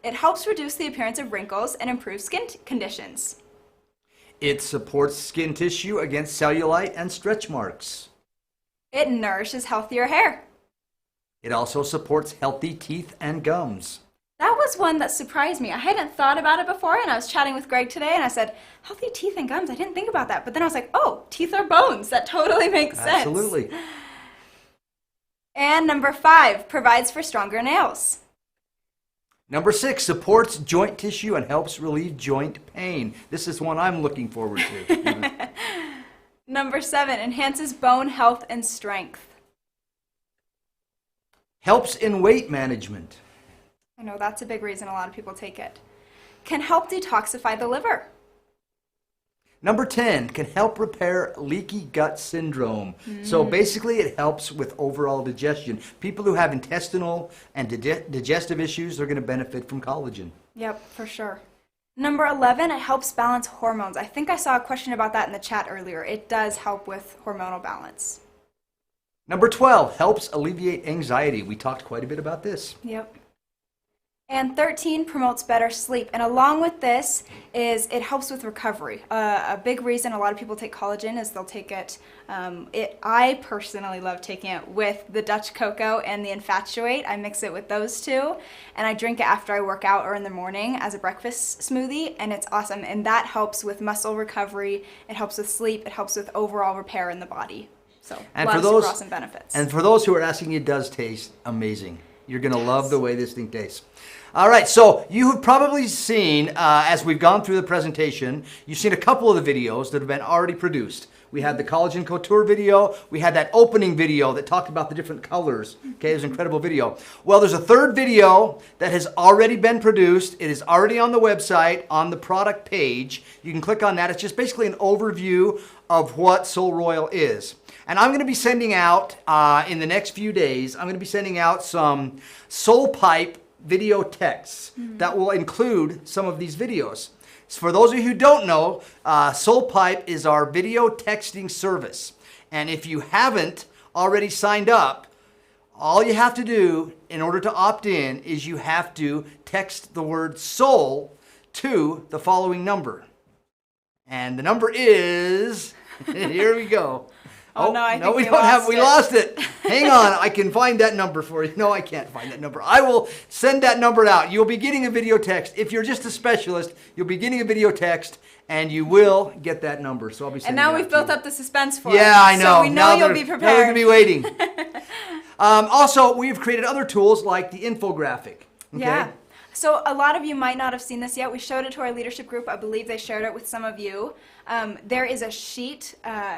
S9: It helps reduce the appearance of wrinkles and improve skin conditions.
S2: It supports skin tissue against cellulite and stretch marks.
S9: It nourishes healthier hair.
S2: It also supports healthy teeth and gums.
S9: That was one that surprised me. I hadn't thought about it before, and I was chatting with Greg today, and I said, healthy teeth and gums, I didn't think about that. But then I was like, oh, teeth are bones. That totally makes sense.
S2: Absolutely.
S9: And number 5, provides for stronger nails.
S2: Number 6, supports joint tissue and helps relieve joint pain. This is one I'm looking forward to.
S9: Number 7, enhances bone health and strength.
S2: Helps in weight management.
S9: I know that's a big reason a lot of people take it. Can help detoxify the liver.
S2: Number 10, can help repair leaky gut syndrome. So basically it helps with overall digestion. People who have intestinal and digestive issues are going to benefit from collagen.
S9: Yep, for sure. Number 11, it helps balance hormones. I think I saw a question about that in the chat earlier. It does help with hormonal balance.
S2: Number 12, helps alleviate anxiety. We talked quite a bit about this.
S9: Yep. And 13, promotes better sleep. And along with this is it helps with recovery. A big reason a lot of people take collagen is they'll take it, I personally love taking it with the Dutch cocoa and the Infatuate. I mix it with those 2, and I drink it after I work out or in the morning as a breakfast smoothie, and it's awesome. And that helps with muscle recovery, it helps with sleep, it helps with overall repair in the body. So
S2: And
S9: a lot
S2: for
S9: of
S2: those
S9: super awesome benefits.
S2: And for those who are asking, it does taste amazing. You're going to love the way this thing tastes. All right, so you have probably seen, as we've gone through the presentation, you've seen a couple of the videos that have been already produced. We had the Collagen Couture video. We had that opening video that talked about the different colors. Okay, it was an incredible video. Well, there's a third video that has already been produced. It is already on the website, on the product page. You can click on that. It's just basically an overview of what SolleRoyal is. And I'm going to be sending out, in the next few days, I'm going to be sending out some Solle Pipe video texts that will include some of these videos. So for those of you who don't know, Solle Pipe is our video texting service. And if you haven't already signed up, all you have to do in order to opt in is you have to text the word Solle to the following number. And the number is, here we go.
S9: Oh, no, I think
S2: we
S9: we
S2: don't have,
S9: lost
S2: we
S9: it.
S2: lost it. Hang on, I can find that number for you. No, I can't find that number. I will send that number out. You'll be getting a video text. If you're just a specialist, you'll be getting a video text, and you will get that number. So I'll be sending
S9: And now
S2: it out
S9: we've
S2: to
S9: built
S2: you.
S9: up the suspense for
S2: Yeah,
S9: it.
S2: I know.
S9: So we know
S2: Now
S9: you'll
S2: they're-
S9: be
S2: Now they're
S9: prepared.
S2: going to be waiting. Also, we've created other tools like the infographic. Okay?
S9: Yeah. So a lot of you might not have seen this yet. We showed it to our leadership group. I believe they shared it with some of you. There is a sheet,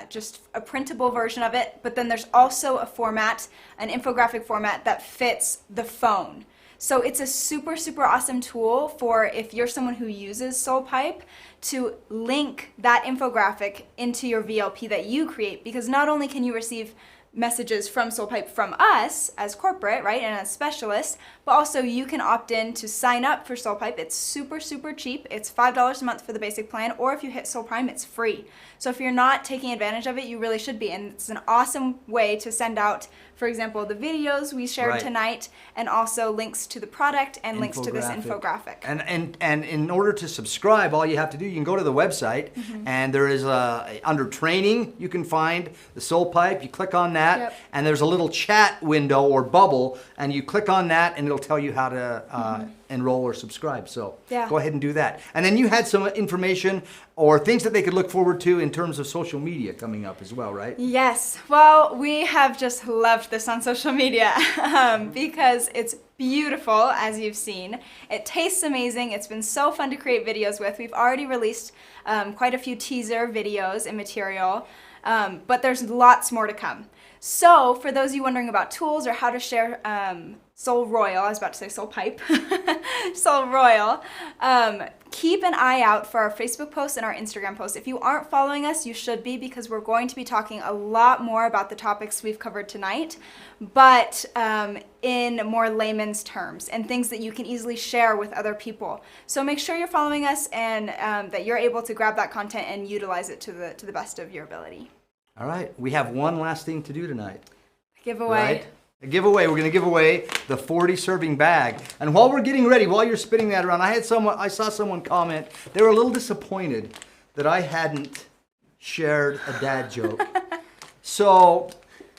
S9: just a printable version of it, but then there's also a format, an infographic format that fits the phone. So it's a super, super awesome tool for if you're someone who uses Solle Pipe to link that infographic into your VLP that you create, because not only can you receive messages from Solle Pipe from us as corporate, right, and as specialists, but also you can opt in to sign up for Solle Pipe. It's super, super cheap. It's $5 a month for the basic plan, or if you hit Solle Prime, it's free. So if you're not taking advantage of it, you really should be, and it's an awesome way to send out, for example, the videos we shared
S2: Right.
S9: tonight, and also links to the product and links to this infographic.
S2: And in order to subscribe, all you have to do, you can go to the website, and there is under training, you can find the Solle Pipe. You click on that, and there's a little chat window or bubble, and you click on that, and it'll tell you how to enroll or subscribe. So go ahead and do that. And then you had some information or things that they could look forward to in terms of social media coming up as well, right?
S9: Yes. Well, we have just loved this on social media because it's beautiful, as you've seen. It tastes amazing. It's been so fun to create videos with. We've already released quite a few teaser videos and material, but there's lots more to come. So for those of you wondering about tools or how to share SolleRoyal, I was about to say Solle Pipe, SolleRoyal, keep an eye out for our Facebook posts and our Instagram posts. If you aren't following us, you should be, because we're going to be talking a lot more about the topics we've covered tonight, but in more layman's terms and things that you can easily share with other people. So make sure you're following us and that you're able to grab that content and utilize it to the best of your ability.
S2: All right. We have one last thing to do tonight.
S9: Giveaway.
S2: Right? A giveaway. We're going to give away the 40 serving bag. And while we're getting ready, while you're spinning that around, I saw someone comment. They were a little disappointed that I hadn't shared a dad joke. So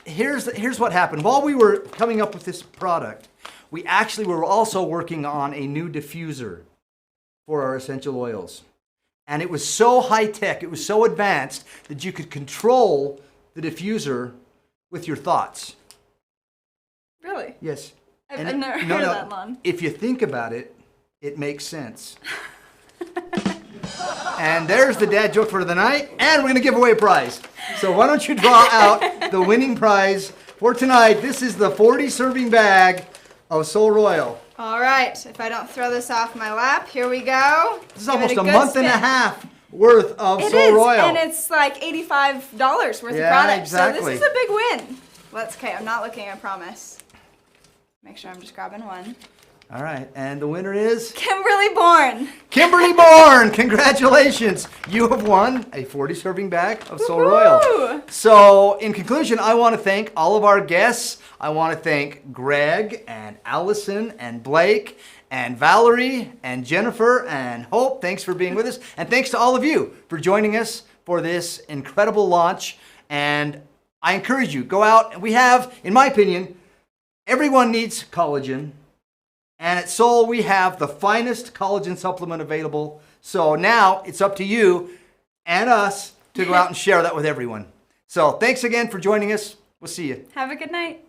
S2: here's what happened. While we were coming up with this product, we actually were also working on a new diffuser for our essential oils. And it was so high tech, it was so advanced that you could control the diffuser with your thoughts.
S9: Really?
S2: Yes.
S9: I've
S2: And
S9: never heard of that, Lon.
S2: If you think about it, it makes sense. And there's the dad joke for the night, and we're going to give away a prize. So why don't you draw out the winning prize for tonight? This is the 40 serving bag of SolleRoyal.
S9: All right, if I don't throw this off my lap, here we go.
S2: This is
S9: Give it
S2: almost a
S9: good
S2: month and a
S9: spin.
S2: half worth of
S9: It is,
S2: SolleRoyal.
S9: and it's like $85 worth
S2: Yeah,
S9: of product.
S2: exactly.
S9: So this is a big win. Okay, I'm not looking, I promise. Make sure I'm just grabbing one.
S2: All right, and the winner is
S9: Kimberly Bourne.
S2: Kimberly Bourne. Congratulations. You have won a 40 serving bag of SolleRoyal.
S9: Woohoo!
S2: So in conclusion, I want to thank all of our guests. I want to thank Greg and Allison and Blake and Valerie and Jennifer and Hope. Thanks for being with us. And thanks to all of you for joining us for this incredible launch. And I encourage you, go out. We have, in my opinion, everyone needs collagen. And at Solle, we have the finest collagen supplement available. So now it's up to you and us to go out and share that with everyone. So thanks again for joining us. We'll see you.
S9: Have a good night.